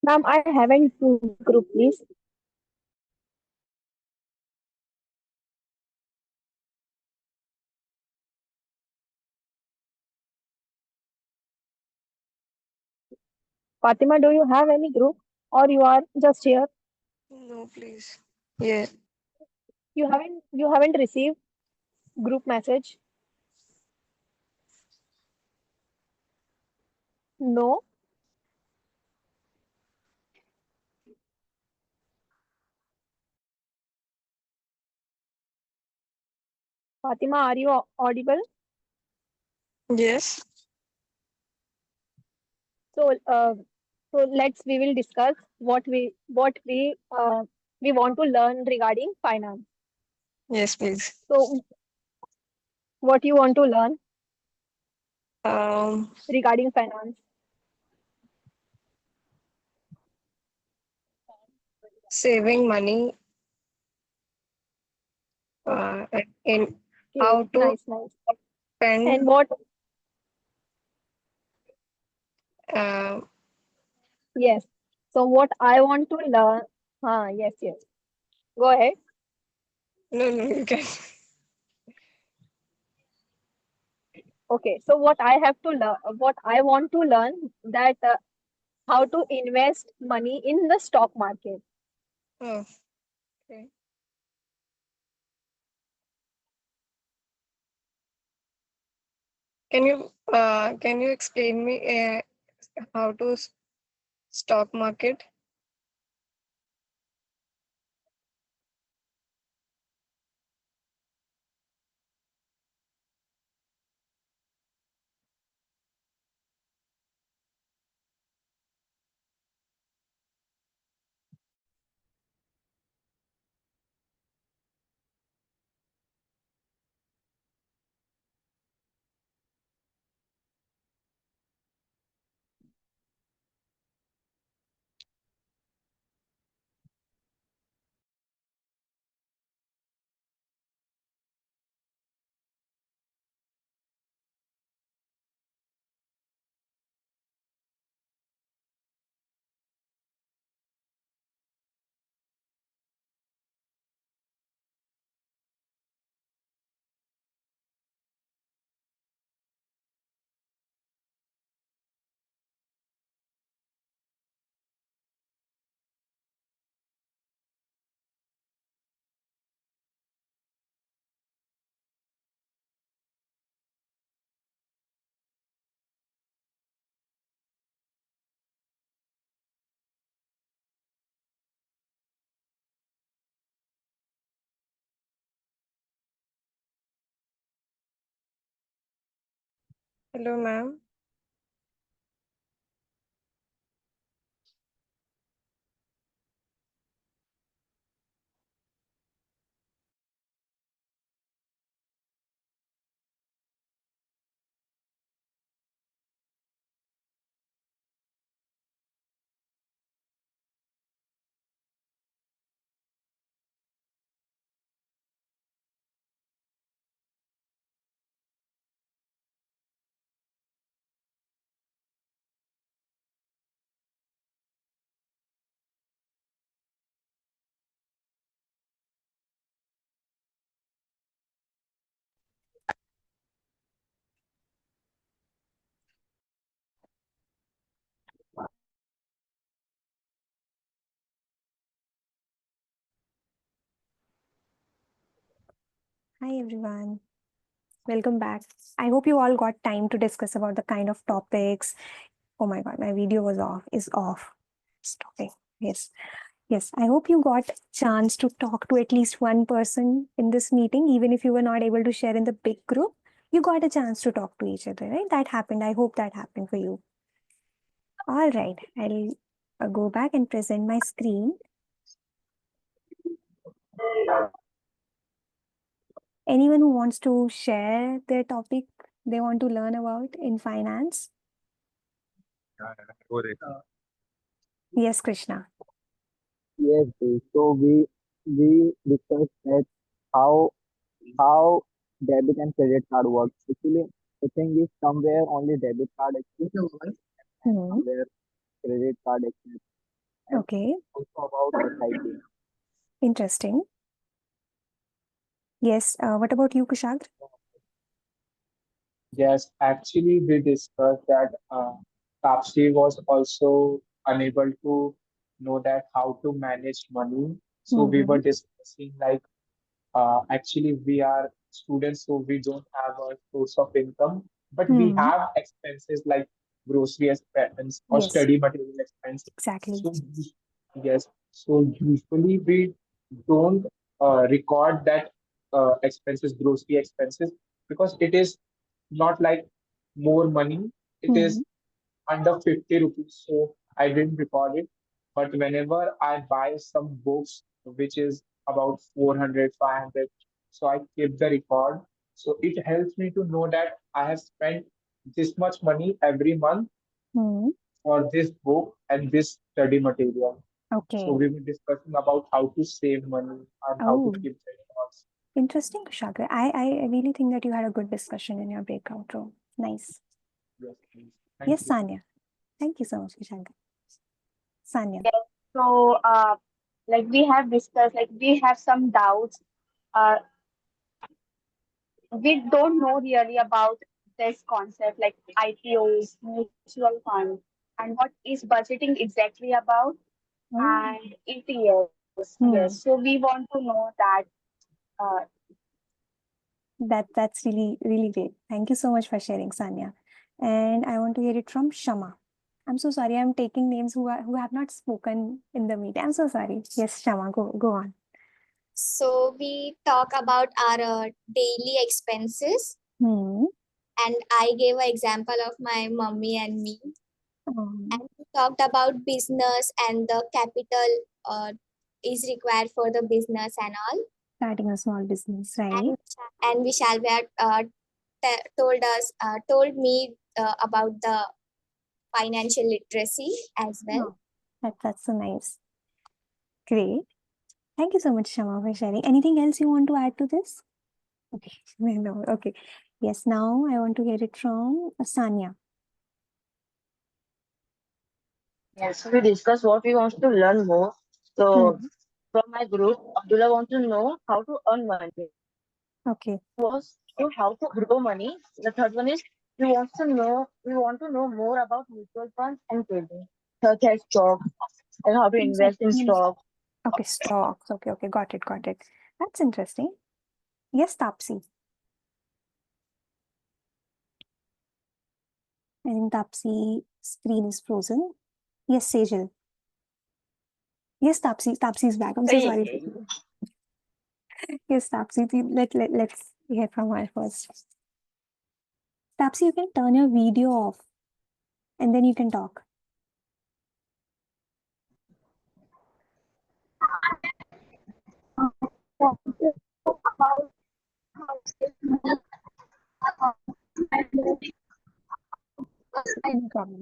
Ma'am, I haven't group, please. Fatima, do you have any group or you are just here? No, please. Yeah. You haven't received group message? No. Fatima, are you audible? Yes. So, we will discuss what we want to learn regarding finance. Yes, please. So, what you want to learn Um, regarding finance? Saving money, in how Okay, to nice, nice. spend. And what? Uh, Yes. So, what I want to learn? Yes, yes. Go ahead. no, no, you can. Okay. So, what I have to learn, what I want to learn that how to invest money in the stock market. Oh, okay. Can you explain me how to stock market? Hello, ma'am. Hi everyone. Welcome back. I hope you all got time to discuss about the kind of topics. Oh my god, my video was off. Is off. Stopping. Yes. Yes. I hope you got chance to talk to at least one person in this meeting, even if you were not able to share in the big group. You got a chance to talk to each other, right? That happened. I hope that happened for you. All right. I'll go back and present my screen. Anyone who wants to share their topic they want to learn about in finance? Yes, Krishna. Yes, so we discussed that how how debit and credit card works. Actually, the thing is somewhere only debit card exists and somewhere credit card exists. And Okay. also about SIP. Interesting. Yes. What about you, Kushagra? Yes, actually, we discussed that Tapsi was also unable to know that how to manage money. So we were discussing like actually we are students, so we don't have a source of income, but we have expenses like grocery expense or Yes. study material expense. Exactly. So yes, so usually we don't record that expenses, grocery expenses, because it is not like more money. It is under 50 rupees. So I didn't record it. But whenever I buy some books, which is about 400, 500, so I keep the record. So it helps me to know that I have spent this much money every month for this book and this study material. So Okay. we were discussing about how to save money and how to Oh, keep the records. interesting, Kushagra. I really think that you had a good discussion in your breakout room. Nice. Yes, please. Yes, Thank you. Sanya. Thank you so much, Kushagra. Sanya. Yes. So, like we have discussed, like we have some doubts. Uh, we don't know really about this concept, like IPOs, mutual funds, and what is budgeting exactly about, and ETFs. Yes. So we want to know that. Uh, That's really great. Thank you so much for sharing, Sanya. And I want to hear it from Shama. I'm so sorry. I'm taking names who have not spoken in the meet. I'm so sorry. Yes, Shama, go on. So we talk about our daily expenses, and I gave an example of my mummy and me. And we talked about business and the capital is required for the business and all. Starting a small business, right? And Vishal had told me about the financial literacy as well. That's so nice. Great. Thank you so much, Shama, for sharing. Anything else you want to add to this? Okay. No. Okay. Yes. Now I want to hear it from Sanya. Yes, we discuss what we want to learn more. So, from my group, Abdullah wants to know how to earn money. Okay. Was to how to grow money. The third one is we want to know more about mutual funds and trading, such as stocks and how to invest in stocks. Okay, stocks. Okay. Got it. That's interesting. Yes, Tapsi. I think Tapsi screen is frozen. Yes, Sejal. Yes, Tapsi is back. I'm so sorry. Yes, Tapsi. Let's hear from her first. Tapsi, you can turn your video off and then you can talk.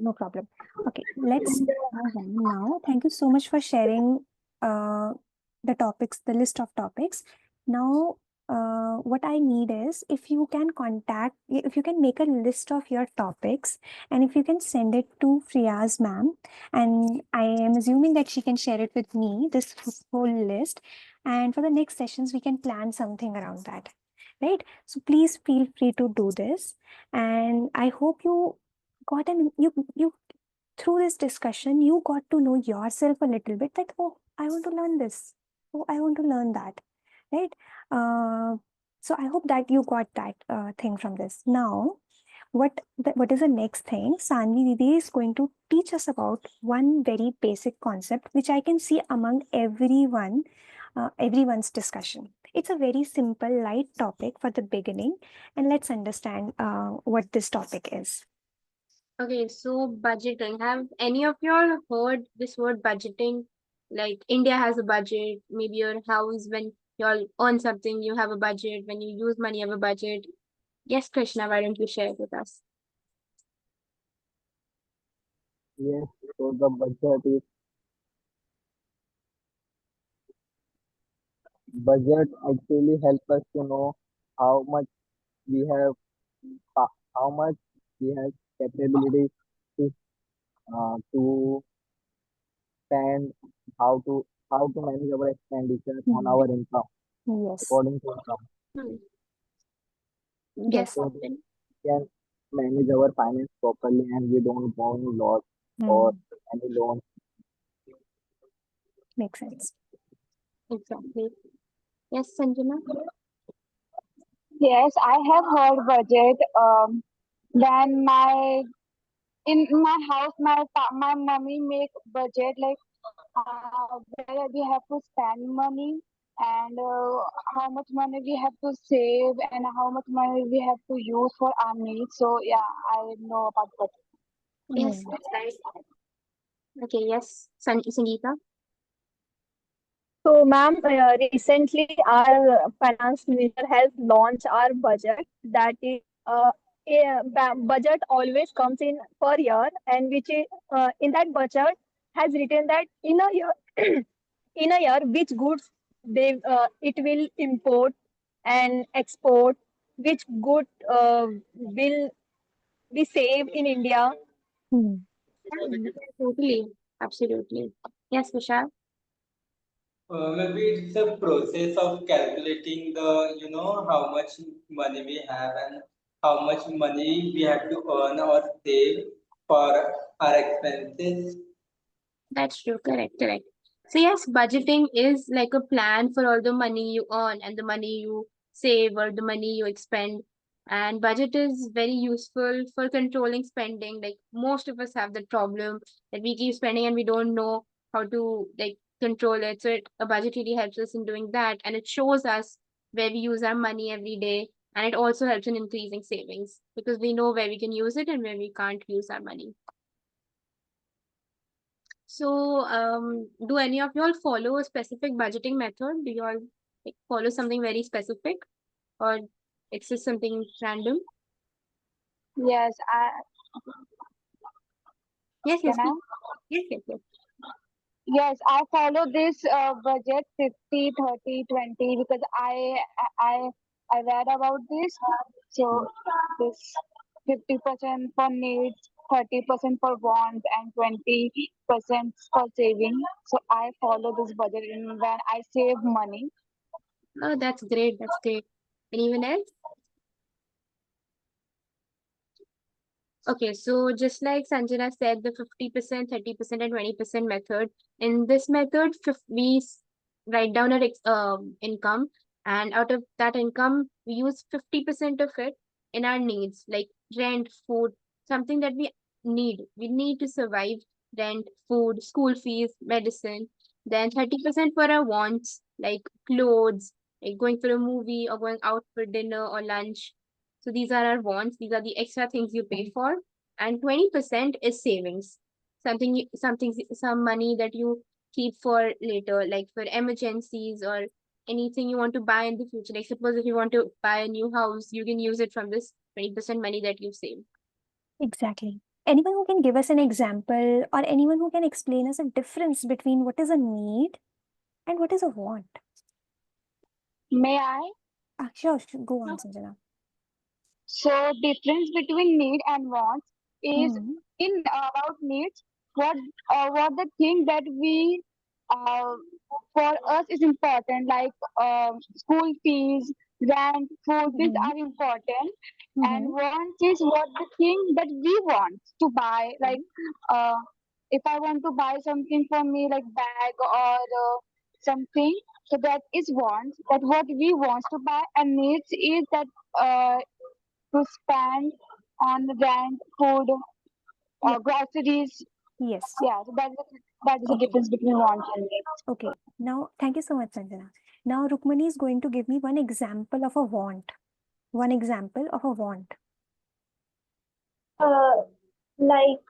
No problem. Okay, let's move on now. Thank you so much for sharing the list of topics. Now, what I need is if you can make a list of your topics and if you can send it to Friyaz ma'am, and I am assuming that she can share it with me, this whole list. And for the next sessions, we can plan something around that. Right? So please feel free to do this. And I hope you you through this discussion you got to know yourself a little bit, that I want to learn this, I want to learn that, right? So I hope that you got that thing from this. Now what is the next thing? Sanvi Didi is going to teach us about one very basic concept which I can see among everyone's discussion. It's a very simple light topic for the beginning, and let's understand what this topic is. Okay, so budgeting. Have any of y'all heard this word budgeting? Like India has a budget. Maybe your house, when y'all earn something, you have a budget. When you use money, you have a budget. Yes, Krishna, why don't you share it with us? Yes, so the budget actually help us to know how much we have, how much we have capabilities to spend, how to manage our expenditures on our income, Yes. according to income. Yes. So that we can manage our finance properly and we don't go any loss or any loan. Makes sense. Exactly. Yes, Sanjana? yes, I have heard budget. Then in my house, my mommy make budget like where we have to spend money and how much money we have to save and how much money we have to use for our needs. So yeah, I know about that. Yes, that's nice. Okay, yes, Sangeeta. So, ma'am, recently our finance minister has launched our budget. That is, budget always comes in per year, and which is in that budget has written that in a year, in a year, which goods it will import and export, which good will be saved in India. Totally, absolutely. Yes, Vishal. Maybe it's a process of calculating the, how much money we have and how much money we have to earn or save for our expenses. That's true. Correct, correct. So yes, budgeting is like a plan for all the money you earn and the money you save or the money you expend. And budget is very useful for controlling spending. Like most of us have that problem that we keep spending and we don't know how to like control it. So a budget really helps us in doing that, and it shows us where we use our money every day. And it also helps in increasing savings because we know where we can use it and where we can't use our money. So, do any of you all follow a specific budgeting method? Do you all like, follow something very specific, or it's just something random? Yes, Yes, yes, can I? please. Yes, yes, yes. Yes, I follow this budget 50, 30, 20 because I I read about this. So this 50% for needs, 30% for wants, and 20% for saving. So I follow this budget in when I save money. Oh, that's great. That's great. Anyone else? Okay, so just like Sanjana said, the 50%, 30%, and 20% method. In this method, we write down our income, and out of that income, we use 50% of it in our needs, like rent, food, something that we need. We need to survive: rent, food, school fees, medicine. Then 30% for our wants, like clothes, like going for a movie or going out for dinner or lunch. So these are our wants. These are the extra things you pay for. And 20% is savings. Some money that you keep for later, like for emergencies or anything you want to buy in the future. Like suppose if you want to buy a new house, you can use it from this 20% money that you save. Exactly. Anyone who can give us an example or anyone who can explain us a difference between what is a need and what is a want? May I? Sure, go on, Sanjana. So difference between need and wants is in about needs. What the thing that we uh, for us is important, like school fees, rent, food. These are important. And wants is what the thing that we want to buy. Like if I want to buy something for me, like bag or something. So that is wants. That what we want to buy, and needs is that to spend on rent, food, or groceries. Yes. Yeah, so that is the difference between want and need. Okay. Now, thank you so much, Sanjana. Now, Rukmani is going to give me one example of a want. One example of a want. Like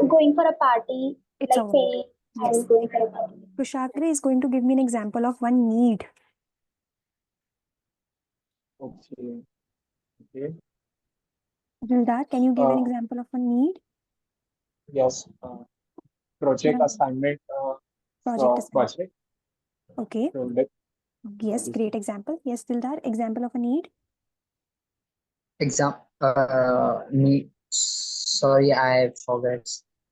going for a party, It's a like want. paying Yes. and going for a party. Kushagri is going to give me an example of one need. Okay. Okay. Dildar, can you give an Uh, example of a need? yes. Project Right. assignment Project assignment. budget. Okay. Project. Yes, great example. Yes, Dildar, example of a need. Sorry, I forgot.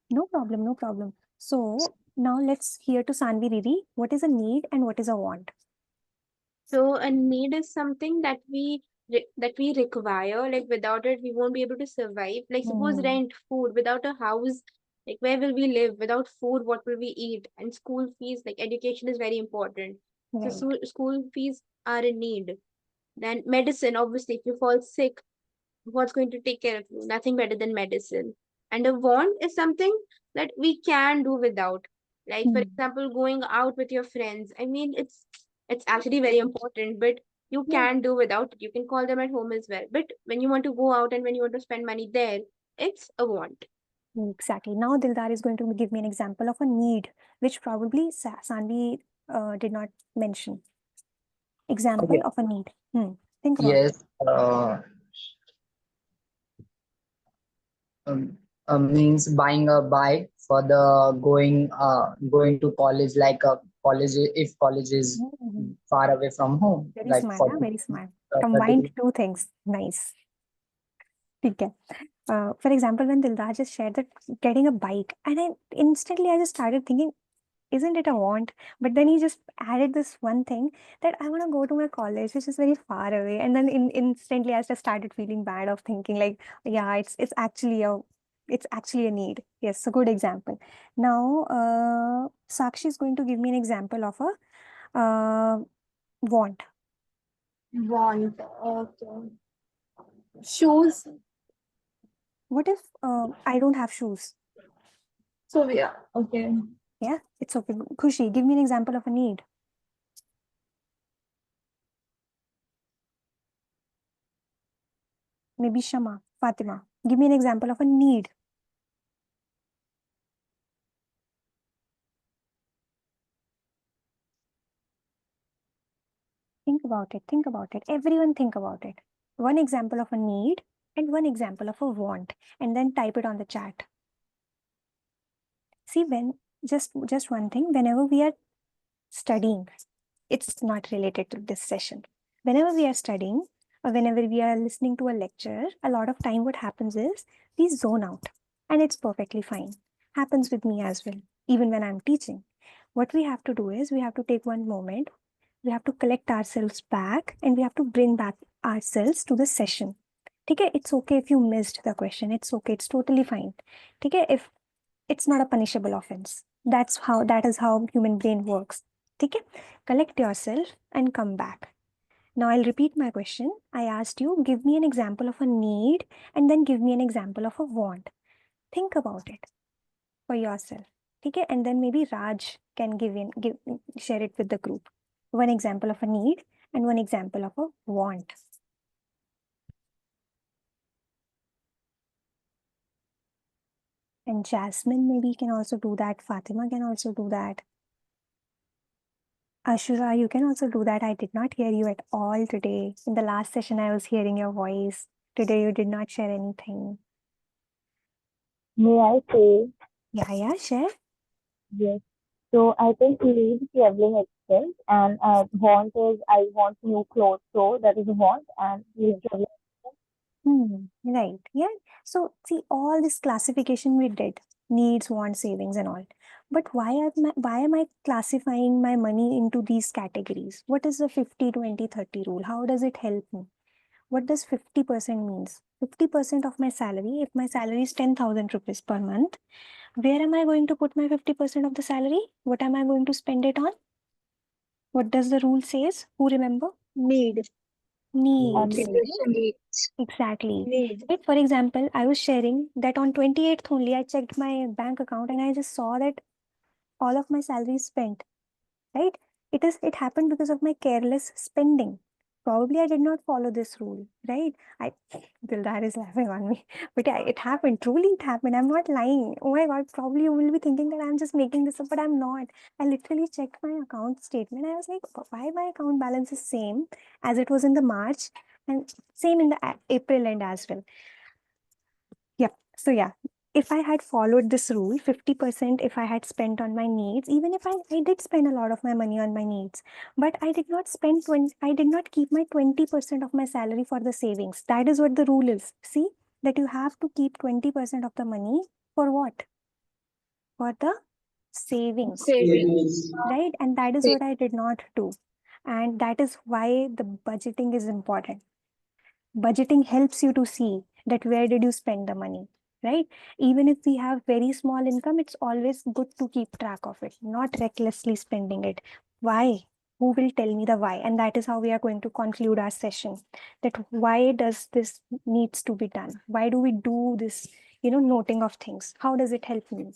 No problem, no problem. So now let's hear to Sanvi Didi. What is a need and what is a want? So a need is something that we require. Like without it, we won't be able to survive. Like suppose rent, food. Without a house, like where will we live? Without food, what will we eat? And school fees, like education is very important. Right. So school fees are a need. Then medicine, obviously, if you fall sick, what's going to take care of you? Nothing better than medicine. And a want is something that we can do without. Like for example, going out with your friends. I mean, it's actually very important, but you can do without it. You can call them at home as well. But when you want to go out and when you want to spend money there, it's a want. Exactly. Now Dildar is going to give me an example of a need, which probably Sanvi did not mention. Example Okay. of a need. Think about it. Yes. Means buying a bike for the going to college, like a college, if college is far away from home, Very like smart, 40, huh? Very smart. 30 Combined two things. Nice. Okay. For example, when Dildar just shared that getting a bike, and I just started thinking, isn't it a want? But then he just added this one thing that I want to go to my college, which is very far away. And then instantly I just started feeling bad of thinking like, yeah, it's actually a need. Yes, a good example. Now, Sakshi is going to give me an example of a want. Want. Okay. Shoes. What if I don't have shoes? So yeah. Okay. Yeah, it's okay. Khushi, give me an example of a need. Maybe Shama, Fatima. Give me an example of a need. Think about it. Think about it. Everyone think about it. One example of a need and one example of a want, and then type it on the chat. See, when just one thing, whenever we are studying, it's not related to this session. Whenever we are studying or whenever we are listening to a lecture, a lot of time what happens is we zone out, and it's perfectly fine. Happens with me as well, even when I'm teaching. What we have to do is we have to take one moment, we have to collect ourselves back, and we have to bring back ourselves to the session. Okay, it's okay if you missed the question. It's okay. It's totally fine. Okay, if it's not a punishable offense. That is how human brain works. Okay, collect yourself and come back. Now I'll repeat my question. I asked you, give me an example of a need and then give me an example of a want. Think about it for yourself. Okay, and then maybe Raj can share it with the group. One example of a need and one example of a want. And Jasmine maybe can also do that. Fatima can also do that. Ashura, you can also do that. I did not hear you at all today. In the last session, I was hearing your voice. Today, you did not share anything. May I say? Yeah, share. Yes. So I think need traveling expense and want is I want new clothes. So that is a want and need traveling. Right. Yeah. So see, all this classification we did, needs, wants, savings, and all. But why am I classifying my money into these categories? What is the 50-20-30 rule? How does it help me? What does 50% means? 50% of my salary, if my salary is 10,000 rupees per month, where am I going to put my 50% of the salary? What am I going to spend it on? What does the rule says? Who remember? Need. Needs. Needs. Exactly. Need. Right? For example, I was sharing that on 28th only I checked my bank account and I just saw that all of my salary is spent. Right? It happened because of my careless spending. Probably I did not follow this rule, right? Dildar is laughing on me, but yeah, it happened. Truly, it happened. I'm not lying. Oh my God, probably you will be thinking that I'm just making this up, but I'm not. I literally checked my account statement. I was like, why my account balance is same as it was in the March and same in the April end as well. Yep. So yeah, if I had followed this rule, 50% if I had spent on my needs, even if I did spend a lot of my money on my needs, but I did not spend 20, I did not keep my 20% of my salary for the savings. That is what the rule is. See, that you have to keep 20% of the money for what? For the savings. Savings. Right? And that is what I did not do. And that is why the budgeting is important. Budgeting helps you to see that where did you spend the money, right? Even if we have very small income, it's always good to keep track of it, not recklessly spending it. Why? Who will tell me the why? And that is how we are going to conclude our session, that why does this needs to be done? Why do we do this, noting of things? How does it help me?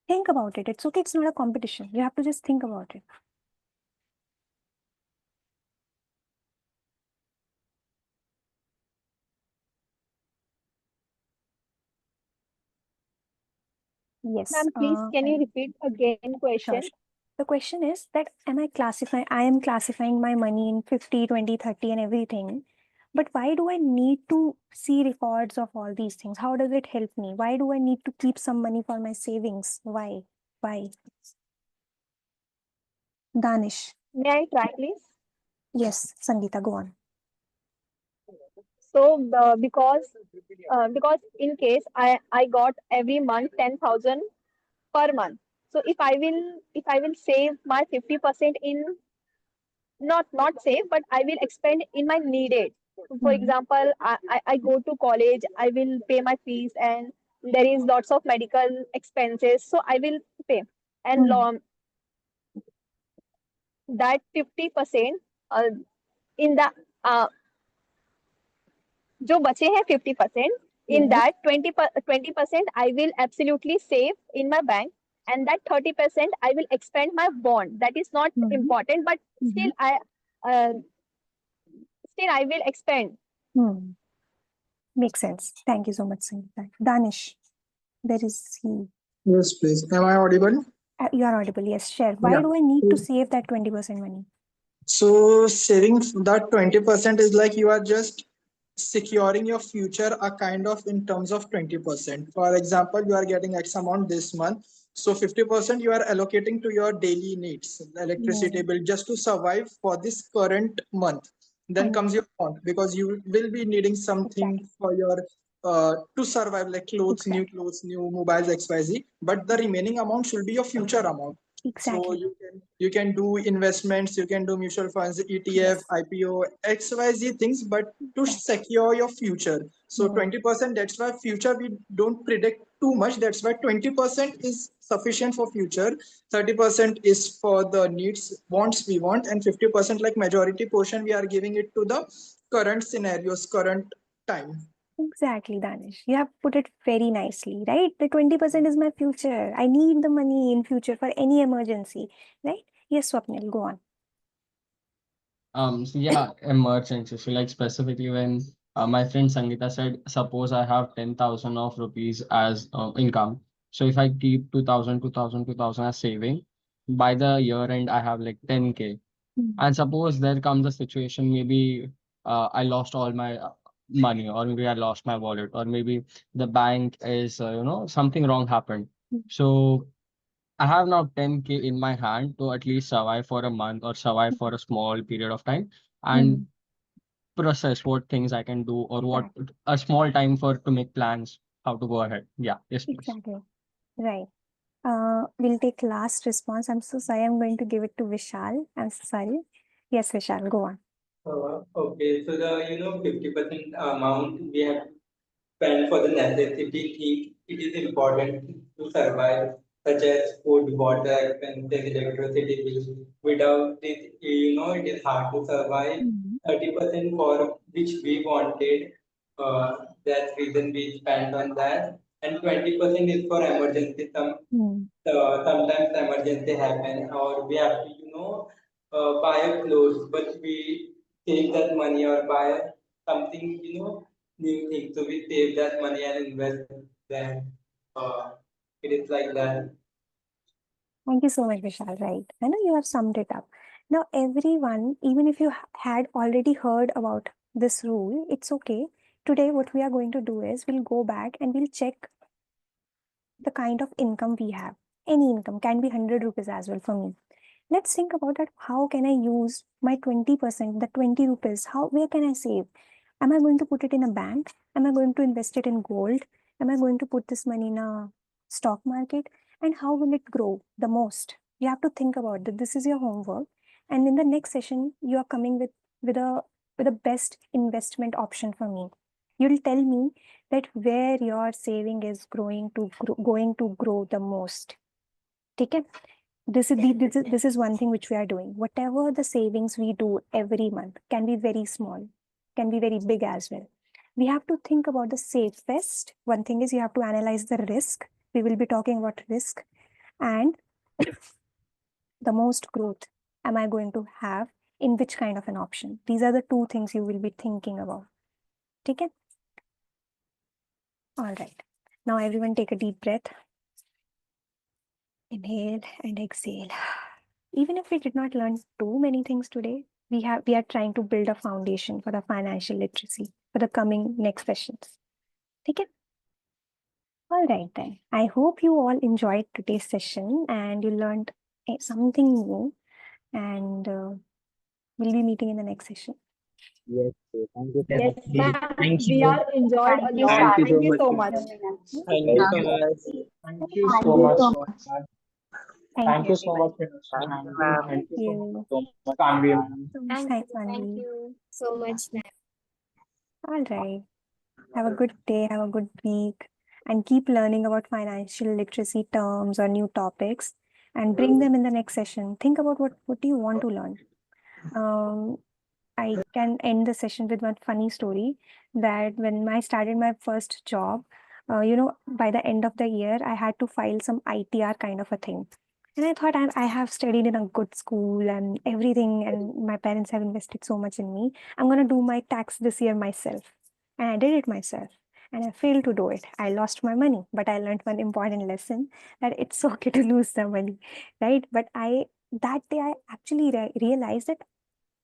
Think about it. It's okay. It's not a competition. You have to just think about it. Yes. Ma'am, please, can you repeat again question? Sure. The question is that I am classifying my money in 50, 20, 30 and everything. But why do I need to see records of all these things? How does it help me? Why do I need to keep some money for my savings? Why? Why? Danish. May I try, please? Yes, Sangeeta, go on. So because in case I got every month 10,000 per month. So if I will save my 50% in not save, but I will expend in my needed. For example, I go to college, I will pay my fees, and there is lots of medical expenses, so I will pay. And that 50% in the जो बचे हैं 50%, in that 20% I will absolutely save in my bank, and that 30% I will expend my bond. That is not important, but still I will expend. Makes sense. Thank you so much, Sangeeta. Danish, there is he. Yes, please. Am I audible? You are audible. Yes, share. Why Yeah. do I need to save that 20% money? So saving that 20% is like you are just securing your future a kind of in terms of 20%. For example, you are getting X amount this month. So 50% you are allocating to your daily needs, electricity bill, just to survive for this current month. Then comes your want, because you will be needing something for your to survive, like clothes, new mobiles, XYZ. But the remaining amount should be your future amount. So you can do investments, you can do mutual funds, ETF, IPO, XYZ things, but to secure your future. So 20%, that's why future we don't predict too much. That's why 20% is sufficient for future. 30% is for the needs, wants we want, and 50% like majority portion we are giving it to the current scenarios, current time. Exactly, Danish. You have put it very nicely, right? The 20% is my future. I need the money in future for any emergency, right? Yes, Swapnil, go on. So yeah, emergency. So like specifically when my friend Sangeeta said, suppose I have 10,000 of rupees as income. So if I keep 2,000 as saving, by the year end I have like 10K. And suppose there comes a situation, maybe I lost all my money, or maybe I lost my wallet, or maybe the bank is, something wrong happened. So I have now 10K in my hand to at least survive for a month or survive for a small period of time and process what things I can do or what a small time for to make plans how to go ahead. Yeah, yes, please. Exactly. Right. We'll take last response. I'm so sorry. I'm going to give it to Vishal. I'm so sorry. Yes, Vishal, go on. Okay, so the 50% amount we have spent for the necessity thing, it is important to survive, such as food, water, expenses, electricity bills. Without it, it is hard to survive. 30% for which we wanted, that's reason we spend on that, and 20% is for emergency. Sometimes emergency happen, or we have to buy a clothes, but we save that money or buy something new thing. So we save that money and invest then. It is like that. Thank you so much, Vishal. Right. I know you have summed it up. Now, everyone, even if you had already heard about this rule, it's okay. Today, what we are going to do is we'll go back and we'll check the kind of income we have. Any income can be 100 rupees as well for me. Let's think about that. How can I use my 20%, the 20 rupees? Where can I save? Am I going to put it in a bank? Am I going to invest it in gold? Am I going to put this money in a stock market? And how will it grow the most? You have to think about that. This is your homework. And in the next session, you are coming with a best investment option for me. You'll tell me that where your saving is going to grow the most. Okay? This is one thing which we are doing. Whatever the savings we do every month can be very small, can be very big as well. We have to think about the safest. One thing is you have to analyze the risk. We will be talking about risk. and the most growth am I going to have in which kind of an option? These are the two things you will be thinking about. Okay? All right. Now everyone take a deep breath. Inhale and exhale. Even if we did not learn too many things today, we are trying to build a foundation for the financial literacy for the coming next sessions. Okay? All right then. I hope you all enjoyed today's session and you learned something new, and we'll be meeting in the next session. Yes, sir. Thank you so Yes, much. ma'am. Thank We you. are enjoyed a Thank you lot. so Thank you much. Thank so you much. so much. Thank you so much. Thank you Thank so you much. so much. Thank Thank you. you so much, Meenakshi. Thank you, ma'am. Thank you You. so much, Tanvi ma'am. Thanks, Thank Manvi. you so much, ma'am. All right. Have a good day, have a good week, and keep learning about financial literacy terms or new topics and bring them in the next session. Think about what do you want to learn. I can end the session with one funny story that when I started my first job, by the end of the year, I had to file some ITR kind of a thing. And I thought I have studied in a good school and everything, and my parents have invested so much in me. I'm going to do my tax this year myself. And I did it myself. And I failed to do it. I lost my money, but I learned one important lesson that it's okay to lose the money, right? But that day I actually realized that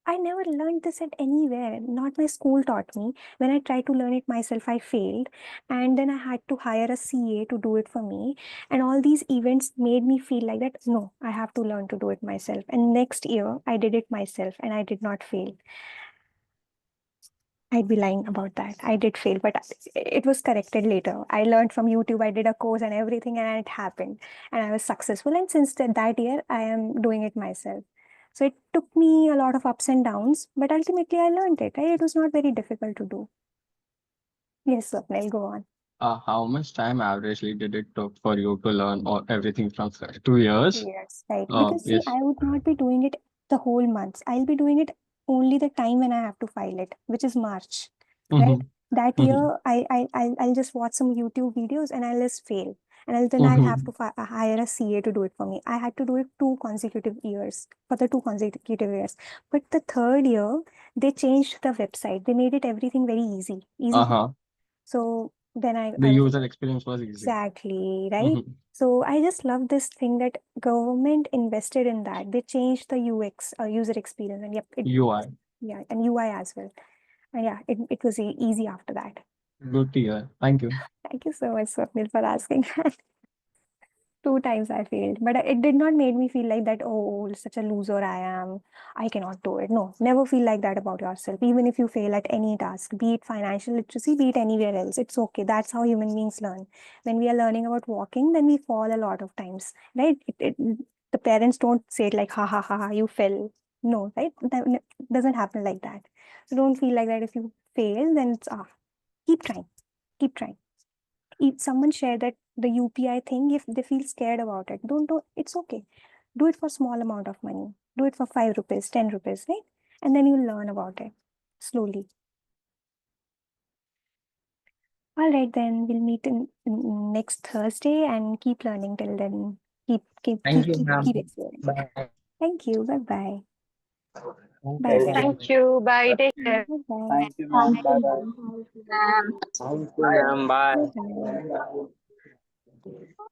I never learned this at anywhere. Not my school taught me. When I tried to learn it myself, I failed. And then I had to hire a CA to do it for me. And all these events made me feel like that, no, I have to learn to do it myself. And next year, I did it myself and I did not fail. I'd be lying about that. I did fail, but it was corrected later. I learned from YouTube, I did a course and everything, and it happened. And I was successful. And since that year, I am doing it myself. So it took me a lot of ups and downs, but ultimately I learned it. Right? It was not very difficult to do. Yes, Swapnil, go on. How much time averagely did it took for you to learn or everything from scratch? 2 years? Yes, right. Because see, Yes. I would not be doing it the whole months. I'll be doing it only the time when I have to file it, which is March, right? Mm-hmm. That Mm-hmm. year, I'll just watch some YouTube videos and I'll just fail. And then I'll have Mm-hmm. to hire a CA to do it for me. I had to do it for the 2 consecutive years. But the third year, they changed the website. They made it everything very easy. Uh-huh. So then The I was user experience was easy. exactly right. Mm-hmm. So I just love this thing that government invested in that. They changed the UX or user experience, and yep, UI. yeah, and UI as well. And yeah, it was easy after that. Good to hear. Thank you. Thank you so much, Swapnil, for asking. 2 times I failed, but it did not make me feel like that, oh, such a loser I am. I cannot do it. No, never feel like that about yourself. Even if you fail at any task, be it financial literacy, be it anywhere else, it's okay. That's how human beings learn. When we are learning about walking, then we fall a lot of times, right? The parents don't say it like, ha ha ha, ha you fell. No, right? That doesn't happen like that. So don't feel like that if you fail, then it's, keep trying, keep trying. If someone share that the UPI thing, if they feel scared about it, don't do it's okay. Do it for small amount of money. Do it for 5 rupees, 10 rupees, right? And then you'll learn about it slowly. All right, then we'll meet in next Thursday and keep learning till then. Thank you, ma'am. Keep exploring. Bye. Thank you. Bye bye. Thank Bye you. bye. Thank you. Bye. Take care. Bye bye. Thank you, ma'am. Thank you, Bye bye. ma'am. Thank you, ma'am. Bye. Bye bye.